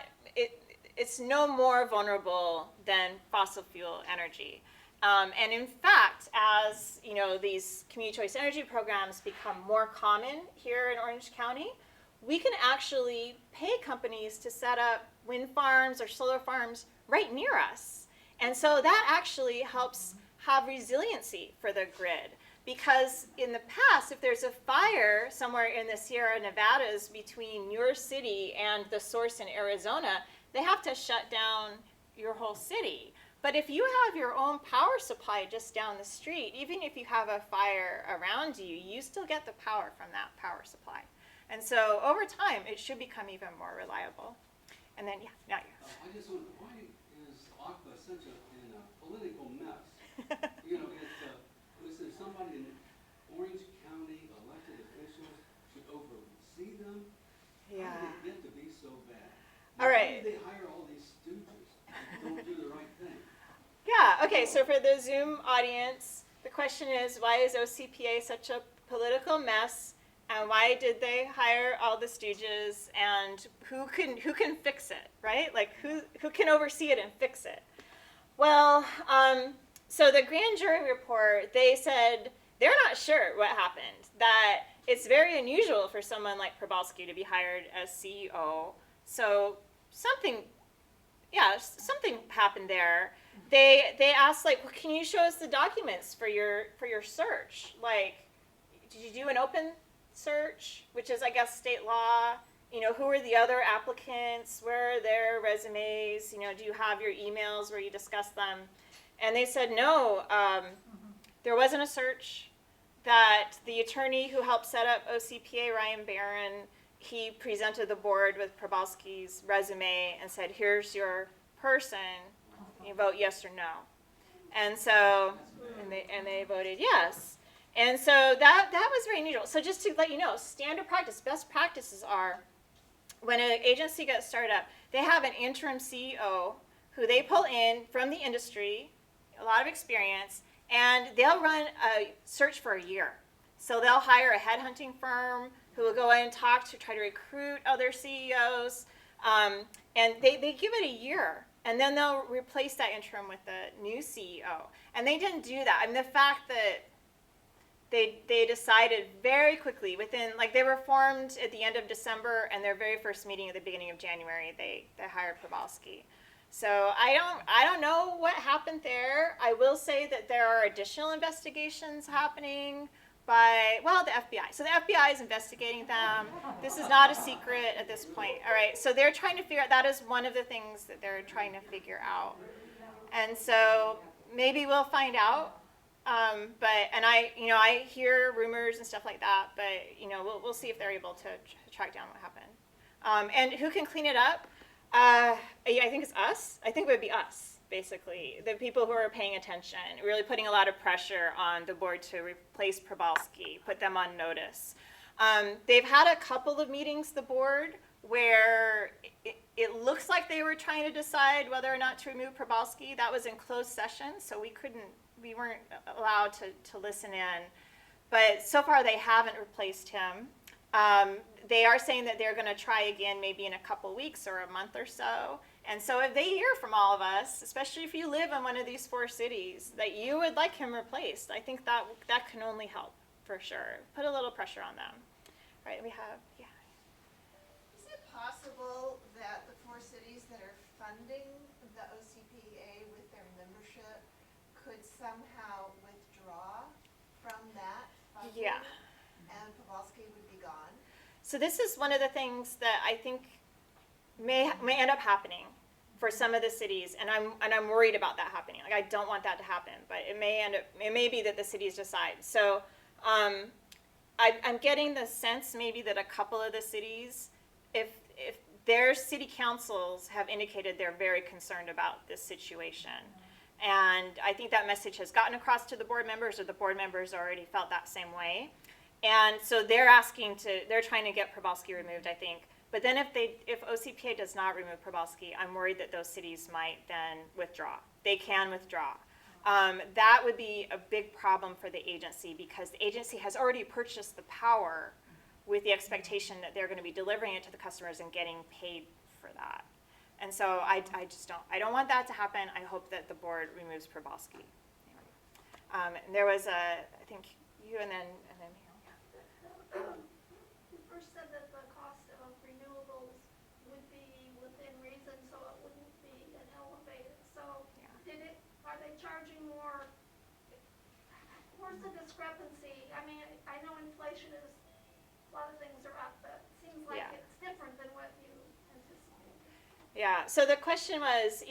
it's no more vulnerable than fossil fuel energy. And in fact, as you know, these community choice energy programs become more common here in Orange County, we can actually pay companies to set up wind farms or solar farms right near us. And so that actually helps have resiliency for the grid. Because in the past, if there's a fire somewhere in the Sierra Nevadas between your city and the source in Arizona, they have to shut down your whole city. But if you have your own power supply just down the street, even if you have a fire around you, you still get the power from that power supply. And so over time, it should become even more reliable. And then, yeah, now you. I just wonder, why is ACWA such in a political mess? You know, is there somebody in Orange County, elected officials, should oversee them? Yeah. How did it get to be so bad? All right. Why did they hire all these stooges who don't do the right thing? Yeah, okay, so for the Zoom audience, the question is, why is OCPA such a political mess? And why did they hire all the stooges, and who can fix it, right? Like who can oversee it and fix it? Well, so the grand jury report, they said they're not sure what happened, that it's very unusual for someone like Probalski to be hired as CEO. So something happened there. They asked, like, well, can you show us the documents for your search? Like, did you do an open search, which is, I guess, state law? who are the other applicants? Where are their resumes? Do you have your emails where you discuss them? And they said, no, there wasn't a search. That the attorney who helped set up OCPA, Ryan Barron, he presented the board with Probalski's resume and said, here's your person. You vote yes or no. And so, and they voted yes. And so that was very unusual. So just to let you know, standard practice, best practices are, when an agency gets started up, they have an interim CEO who they pull in from the industry, a lot of experience, and they'll run a search for a year. So they'll hire a headhunting firm who will go in and talk to try to recruit other CEOs, and they give it a year. And then they'll replace that interim with a new CEO. And they didn't do that. I mean, the fact that they decided very quickly within, like they were formed at the end of December, and their very first meeting at the beginning of January, they hired Probalski. So I don't know what happened there. I will say that there are additional investigations happening by, well, the FBI. So the FBI is investigating them. This is not a secret at this point. All right, so they're trying to figure out, that is one of the things that they're trying to figure out. And so maybe we'll find out. And I hear rumors and stuff like that, but we'll see if they're able to track down what happened. And who can clean it up? I think it's us. I think it would be us, basically. The people who are paying attention, really putting a lot of pressure on the board to replace Probalski, put them on notice. They've had a couple of meetings, the board, where it looks like they were trying to decide whether or not to remove Probalski. That was in closed session, so we weren't allowed to listen in. But so far they haven't replaced him. They are saying that they're going to try again maybe in a couple weeks or a month or so. And so if they hear from all of us, especially if you live in one of these 4 cities, that you would like him replaced, I think that can only help for sure. Put a little pressure on them. All right, we have, yeah. Is it possible that the 4 cities that are funding the OCPA with their membership could somehow withdraw from that funding? Yeah. And Probalski would be gone? So this is one of the things that I think may end up happening for some of the cities, and I'm worried about that happening. Like, I don't want that to happen, but it may be that the cities decide. So I'm getting the sense maybe that a couple of the cities, if their city councils have indicated they're very concerned about this situation. And I think that message has gotten across to the board members, or the board members already felt that same way. And so they're trying to get Probalski removed, I think. But then if OCPA does not remove Probalski, I'm worried that those cities might then withdraw. They can withdraw. That would be a big problem for the agency, because the agency has already purchased the power with the expectation that they're going to be delivering it to the customers and getting paid for that. And so I don't want that to happen. I hope that the board removes Probalski. And there was I think you and then me. You first said that the cost of renewables would be within reason, so it wouldn't be an elevated. So are they charging more? Where's the discrepancy? I mean, I know inflation is, a lot of things are up, but it seems like it's different than what you anticipated. Yeah, so the question was,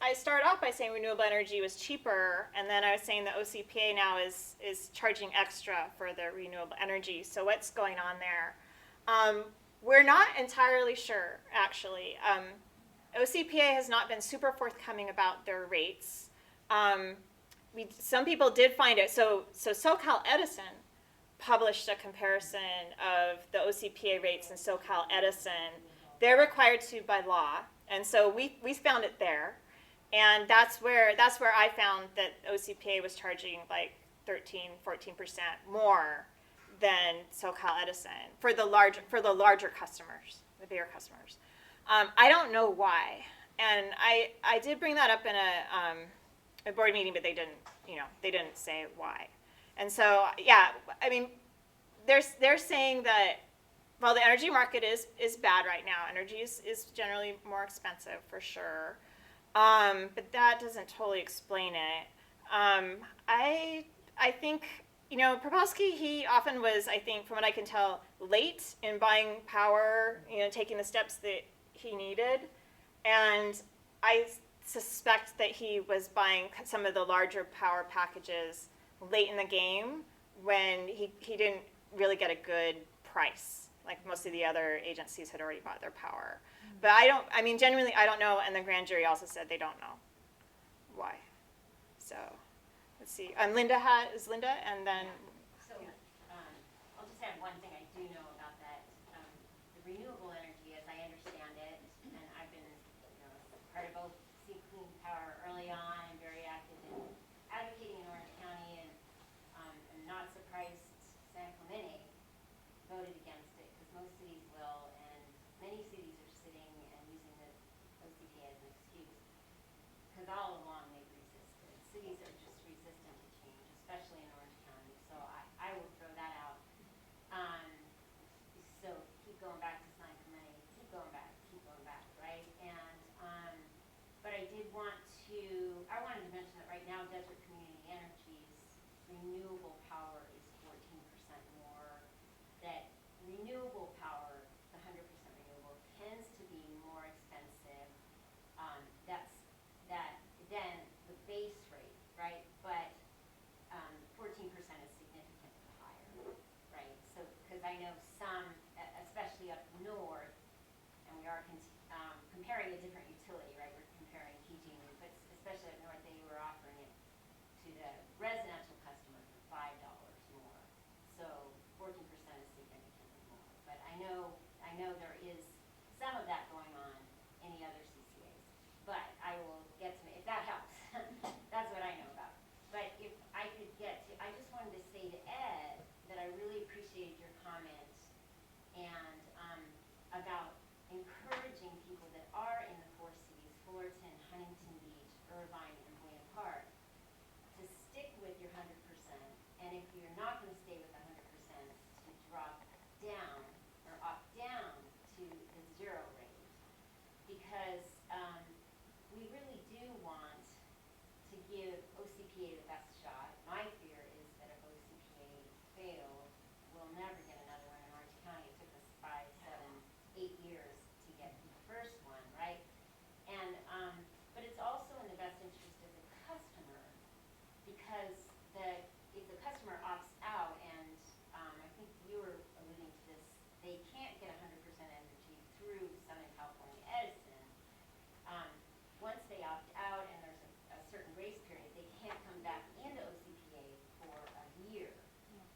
I started off by saying renewable energy was cheaper, and then I was saying the OCPA now is charging extra for the renewable energy. So what's going on there? We're not entirely sure, actually. OCPA has not been super forthcoming about their rates. Some people did find it. So SoCal Edison published a comparison of the OCPA rates in SoCal Edison. They're required to by law. And so we found it there, and that's where I found that OCPA was charging like 13-14% more than SoCal Edison for the larger customers, the bigger customers. I don't know why, and I did bring that up in a board meeting, but they didn't say why. And so I mean, they're saying that, well, the energy market is bad right now. Energy is generally more expensive for sure, but that doesn't totally explain it. I think you know, Probowski, he often was, I think, from what I can tell, late in buying power, you know, taking the steps that he needed. And I suspect that he was buying some of the larger power packages late in the game when he didn't really get a good price. Like most of the other agencies had already bought their power. But I mean, genuinely, I don't know. And the grand jury also said they don't know why. So, let's see. Is Linda, and then, So, I'll just add one thing I do know about that. The renewable energy, as I understand it, and I've been, part of both Sea Clean Power early on, and very active in advocating in Orange County, and I'm not surprised San Clemente voted against it, because most cities will, and many cities are sitting and using the OCPA as an excuse, because all along they've resisted. Cities are just resistant to change, especially in Orange County, so I will throw that out. So keep going back to San Clemente, keep going back, right? And, but I wanted to mention that right now Desert Community Energy's renewable power is 14% more. That renewable power, the 100% renewable, tends to be more expensive. Than the base rate, right? But 14% is significantly higher, right? So, because I know some, especially up north, and we are comparing a different utility, right? We're comparing PG&E, but especially up north, they were offering it to the residential customer for $5 more. So 14% is significantly more. But I know there is some of that going on in the other CCAs. But I will get to, if that helps, that's what I know about. But if I could get to, I just wanted to say to Ed that I really appreciated your comment and about encouraging people that are in the four cities, Fullerton, Huntington Beach, Irvine, and Buena Park, to stick with your 100%. And if you're not going to stay with 100%, to drop down or opt down to the zero rate. Because we really do want to give OCPA the best shot. My fear is that if OCPA fails, we'll never get another one in Orange County. It took us 5, 7, 8 years to get the first one, right? And but it's also in the best interest of the customer, because if the customer opts out, and I think you were alluding to this, they can't get 100% energy through Southern California Edison. Once they opt out and there's a certain grace period, they can't come back into OCPA for a year.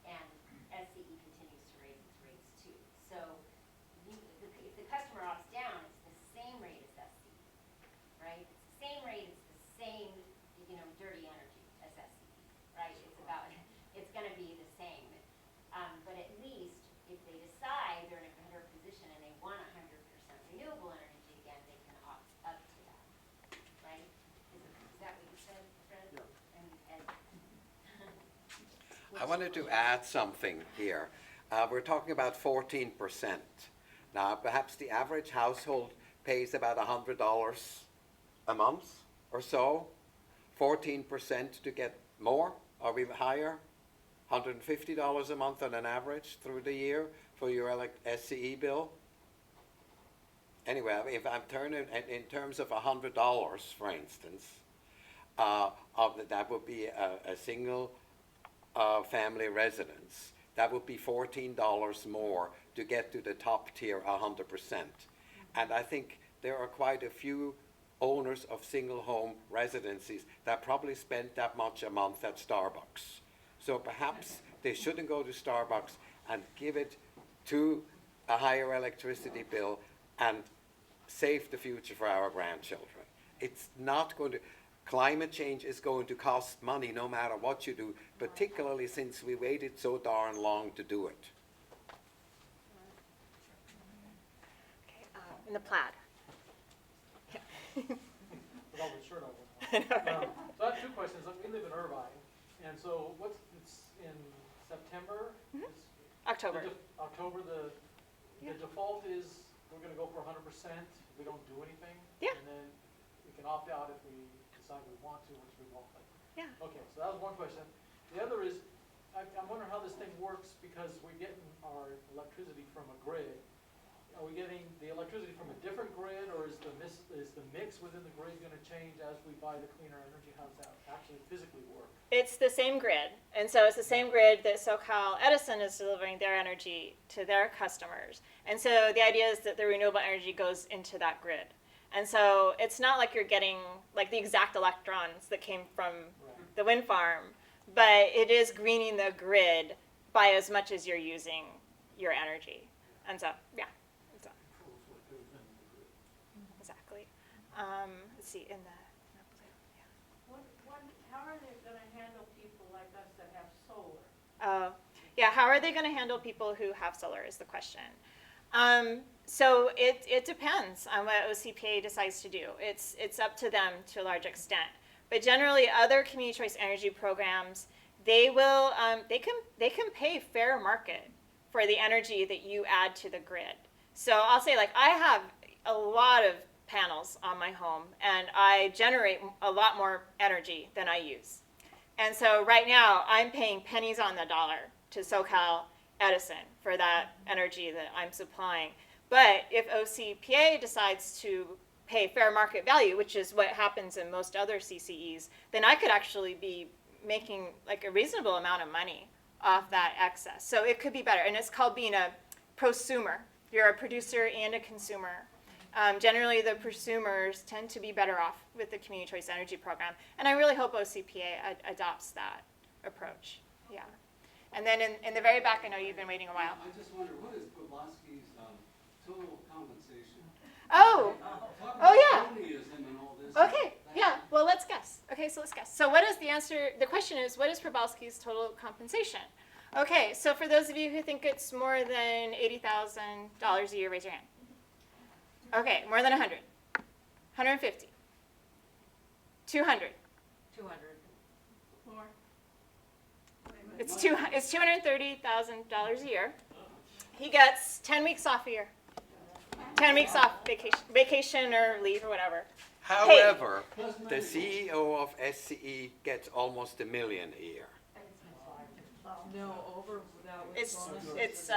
And SCE continues to raise its rates too. So if the customer opts down, it's the same rate as SCE, right? It's the same rate, it's the same, dirty energy as SCE, right? It's going to be the same. But at least if they decide they're in a better position and they want 100% renewable energy again, they can opt up to that, right? Is that what you said, Fred? Yeah. And I wanted to add something here. We're talking about 14%. Now, perhaps the average household pays about $100 a month or so. 14% to get more or even higher. $150 a month on an average through the year for your SCE bill. Anyway, if I'm turning in terms of $100, for instance, that would be a single family residence. That would be $14 more to get to the top tier 100%. And I think there are quite a few owners of single home residences that probably spend that much a month at Starbucks. So perhaps they shouldn't go to Starbucks and give it to a higher electricity bill and save the future for our grandchildren. It's not going to, climate change is going to cost money no matter what you do, particularly since we waited so darn long to do it. okay, in the plaid. With all the shirt on. So I have two questions. We live in Irvine, and so it's in September? October. October, the default is we're gonna go for 100%, we don't do anything? Yeah. And then we can opt out if we decide we want to, which we won't. Yeah. Okay, so that was one question. The other is, I'm wondering how this thing works, because we're getting our electricity from a grid. Are we getting the electricity from a different grid, or is the mix within the grid gonna change as we buy the cleaner energy? How does that actually physically work? It's the same grid, and so it's the same grid that SoCal Edison is delivering their energy to their customers. And so the idea is that the renewable energy goes into that grid. And so it's not like you're getting like the exact electrons that came from Right. the wind farm, but it is greening the grid by as much as you're using your energy. And so, yeah, so, exactly. Let's see, in the, How are they gonna handle people like us that have solar? yeah, how are they going to handle people who have solar is the question. So it depends on what OCPA decides to do. It's up to them to a large extent. But generally, other community choice energy programs, they will they can pay fair market for the energy that you add to the grid. So I'll say, like, I have a lot of panels on my home, and I generate a lot more energy than I use. And so right now, I'm paying pennies on the dollar to SoCal Edison for that energy that I'm supplying. But if OCPA decides to pay fair market value, which is what happens in most other CCEs, then I could actually be making like a reasonable amount of money off that excess. So it could be better. And it's called being a prosumer. You're a producer and a consumer. Generally, the prosumers tend to be better off with the community choice energy program. And I really hope OCPA adopts that approach. Yeah. And then in the very back, I know you've been waiting a while. I just wonder, what is Kowalski's total compensation? Oh, Talk oh, about yeah. cronyism and all this. Okay, yeah, well, let's guess. Okay, so let's guess. So what is the answer? The question is, what is Probalski's total compensation? Okay, so for those of you who think it's more than $80,000 a year, raise your hand. Okay, more than 100. 150. 200. 200. More? It's $230,000 a year. He gets 10 weeks off a year. 10 weeks off vacation or leave or whatever. However, the CEO of SCE gets almost $1 million a year. No, over that with bonuses.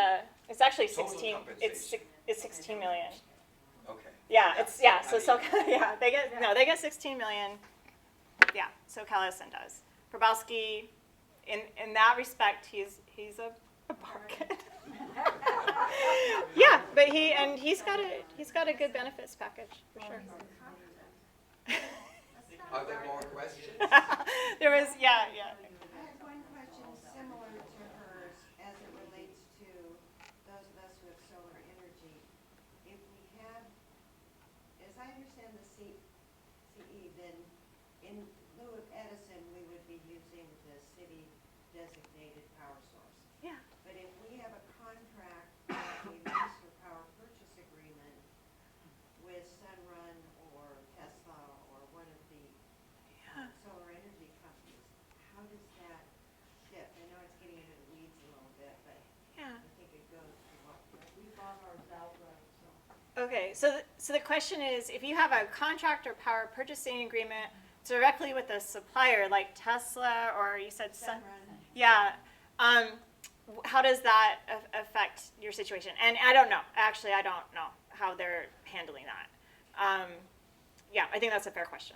It's actually Total 16. compensation. It's 16 million. Okay. Yeah, it's yeah. I So mean- yeah, they get 16 million. Yeah, SoCal Edison does. Probalski, in that respect, he's a bargain. Yeah, but he's got a good benefits package for sure. Are there more questions? There was yeah. I had one question similar to hers as it relates to those of us who have solar energy. If we have, as I understand the CE, then in lieu of Edison, we would be using the city designated power source. Yeah. But if we have a contract, a lease or power purchase agreement with Sunrun or Tesla or one of the solar energy companies, how does that shift? I know it's getting into the weeds a little bit, but Yeah. I think it goes to what. We bought ours outright, so. Okay, so the question is, if you have a contract or power purchasing agreement directly with a supplier like Tesla or you said Sun, Sunrun. yeah, how does that affect your situation? And I don't know. Actually, I don't know how they're handling that. Yeah, I think that's a fair question.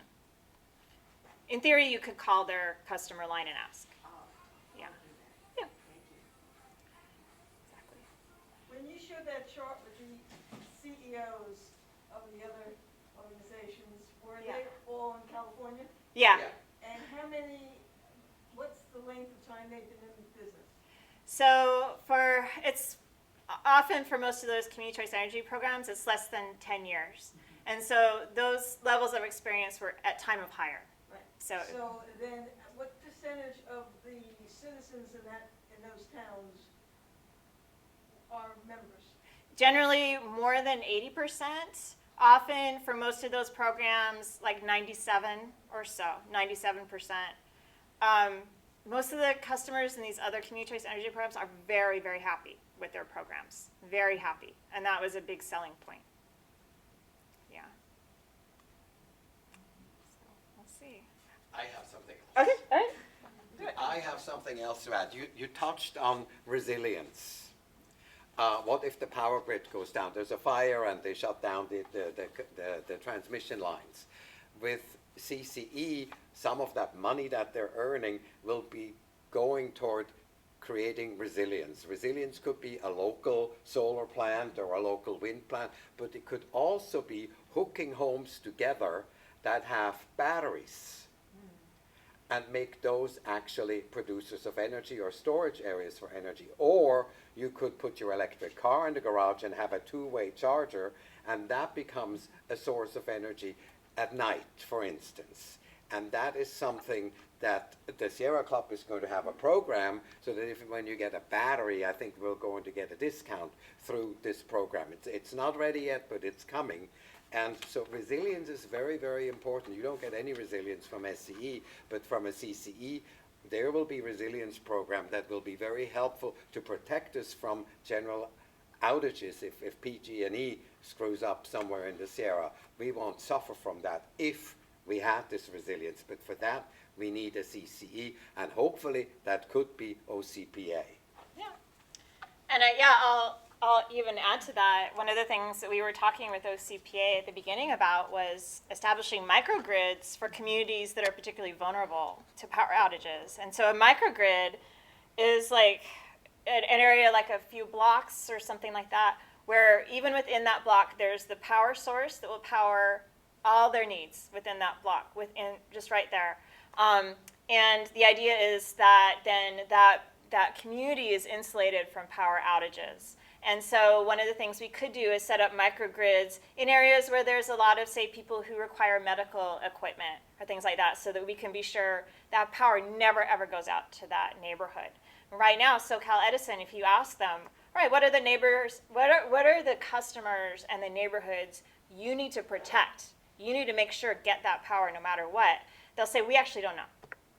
In theory, you could call their customer line and ask. Yeah. Yeah. Exactly. When you showed that chart with the CEOs of the other organizations, were Yeah. they all in California? Yeah. And how many, what's the length of time they've been in business? So it's often for most of those community choice energy programs, it's less than 10 years. And so those levels of experience were at time of hire. Right. So Then what percentage of the citizens in those towns are members? generally more than 80%. Often for most of those programs, like 97 or so, 97%. Most of the customers in these other community choice energy programs are very, very happy with their programs. Very happy. And that was a big selling point. Yeah. So we'll see. I have something. Okay, all right. I have something else to add. You touched on resilience. What if the power grid goes down? There's a fire and they shut down the transmission lines. With CCE, some of that money that they're earning will be going toward creating resilience. Resilience could be a local solar plant or a local wind plant, but it could also be hooking homes together that have batteries and make those actually producers of energy or storage areas for energy. Or you could put your electric car in the garage and have a two-way charger, and that becomes a source of energy at night, for instance. And that is something that the Sierra Club is going to have a program so that when you get a battery, I think we're going to get a discount through this program. It's not ready yet, but it's coming. And so resilience is very, very important. You don't get any resilience from SCE, but from a CCE, there will be resilience program that will be very helpful to protect us from general outages. If PG&E screws up somewhere in the Sierra, we won't suffer from that if we had this resilience. But for that, we need a CCE, and hopefully that could be OCPA. Yeah. And I'll even add to that, one of the things that we were talking with OCPA at the beginning about was establishing microgrids for communities that are particularly vulnerable to power outages. And so a microgrid is like an area like a few blocks or something like that, where even within that block, there's the power source that will power all their needs within that block, within just right there. And the idea is that then that community is insulated from power outages. And so one of the things we could do is set up microgrids in areas where there's a lot of, say, people who require medical equipment or things like that, so that we can be sure that power never, ever goes out to that neighborhood. Right now, SoCal Edison, if you ask them, all right, what are the neighbors, what are the customers and the neighborhoods you need to protect? You need to make sure get that power no matter what. They'll say, we actually don't know.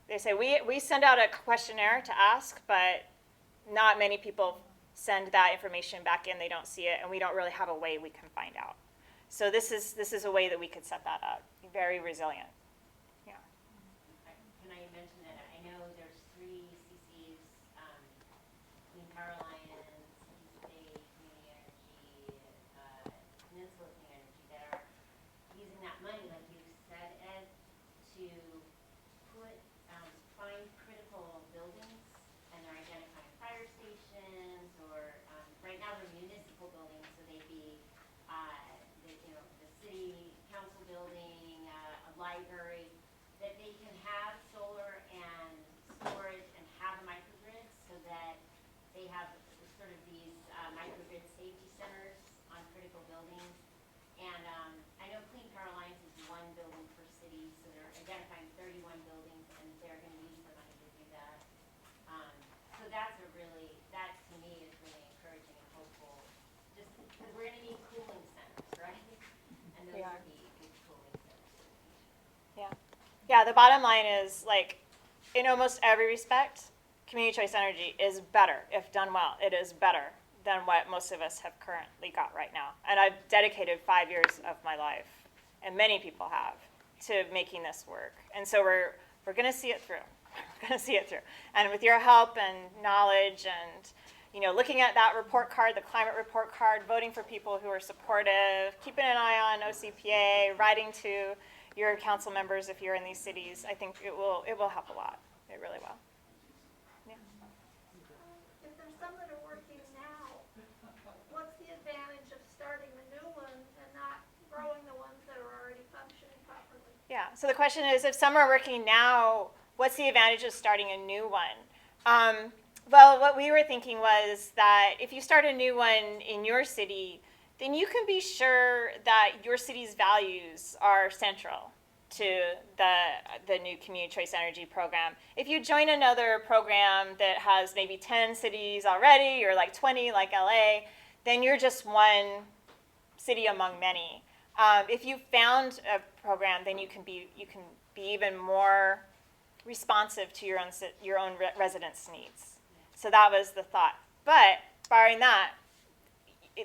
They say, we send out a questionnaire to ask, but not many people send that information back in. They don't see it, and we don't really have a way we can find out. So this is a way that we could set that up. Very resilient. Yeah. Can I mention that I know there's 3 CCs, Clean Power Alliance, State Community Energy, Peninsula Clean Energy, that are using that money, like you said, Ed, to put, find critical buildings, and they're identifying fire stations, or right now they're municipal buildings, so they'd be the city council building, a library, that they can have solar and storage and have a microgrid, so that they have sort of these microgrid safety centers on critical buildings. And I know Clean Power Alliance is 1 building per city, so they're identifying 31 buildings, and they're going to use the money to do that. So that to me is really encouraging and hopeful, just because we're going to need cooling centers, right? And those would be good cooling centers for the future. Yeah. Yeah, the bottom line is, like, in almost every respect, community choice energy is better if done well. It is better than what most of us have currently got right now. And I've dedicated 5 years of my life, and many people have, to making this work. And so we're going to see it through. We're going to see it through. And with your help and knowledge and, looking at that report card, the climate report card, voting for people who are supportive, keeping an eye on OCPA, writing to your council members if you're in these cities, I think it will help a lot. It really will. Yeah. If there's some that are working now, what's the advantage of starting the new ones and not growing the ones that are already functioning properly? Yeah, so the question is, if some are working now, what's the advantage of starting a new one? Well, what we were thinking was that if you start a new one in your city, then you can be sure that your city's values are central to the new community choice energy program. If you join another program that has maybe 10 cities already, or like 20 like LA, then you're just one city among many. If you found a program, then you can be even more responsive to your own residents' needs. So that was the thought. But barring that,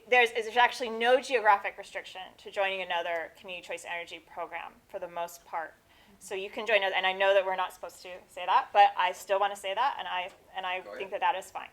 there's actually no geographic restriction to joining another community choice energy program for the most part. So you can join us, and I know that we're not supposed to say that, but I still want to say that, and I Go think ahead. that is fine.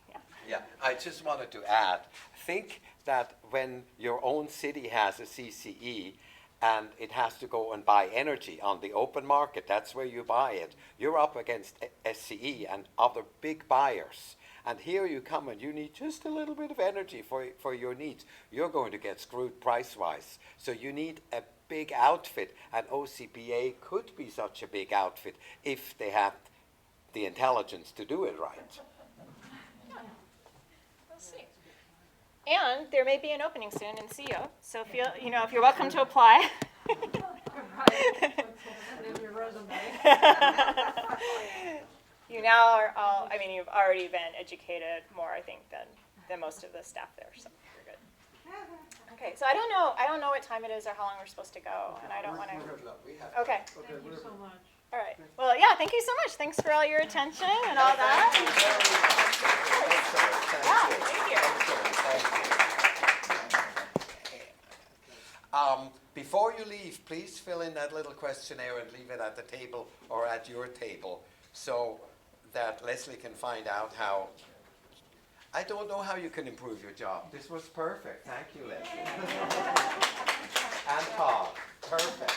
Yeah. Yeah, I just wanted to add, think that when your own city has a CCE and it has to go and buy energy on the open market, that's where you buy it. You're up against SCE and other big buyers. And here you come and you need just a little bit of energy for your needs. You're going to get screwed price-wise. So you need a big outfit, and OCPA could be such a big outfit if they had the intelligence to do it right. We'll see. And there may be an opening soon in CEO, so if you're welcome to apply. In your resume. You now are all, you've already been educated more, I think, than most of the staff there, so you're good. Okay, so I don't know what time it is or how long we're supposed to go, and I don't want to. Okay, Thank you so much. all right. Well, yeah, thank you so much. Thanks for all your attention and all that. Yeah, thank you. Before you leave, please fill in that little questionnaire and leave it at the table or at your table so that Leslie can find out how. I don't know how you can improve your job. This was perfect. Thank you, Leslie. And Todd. Perfect.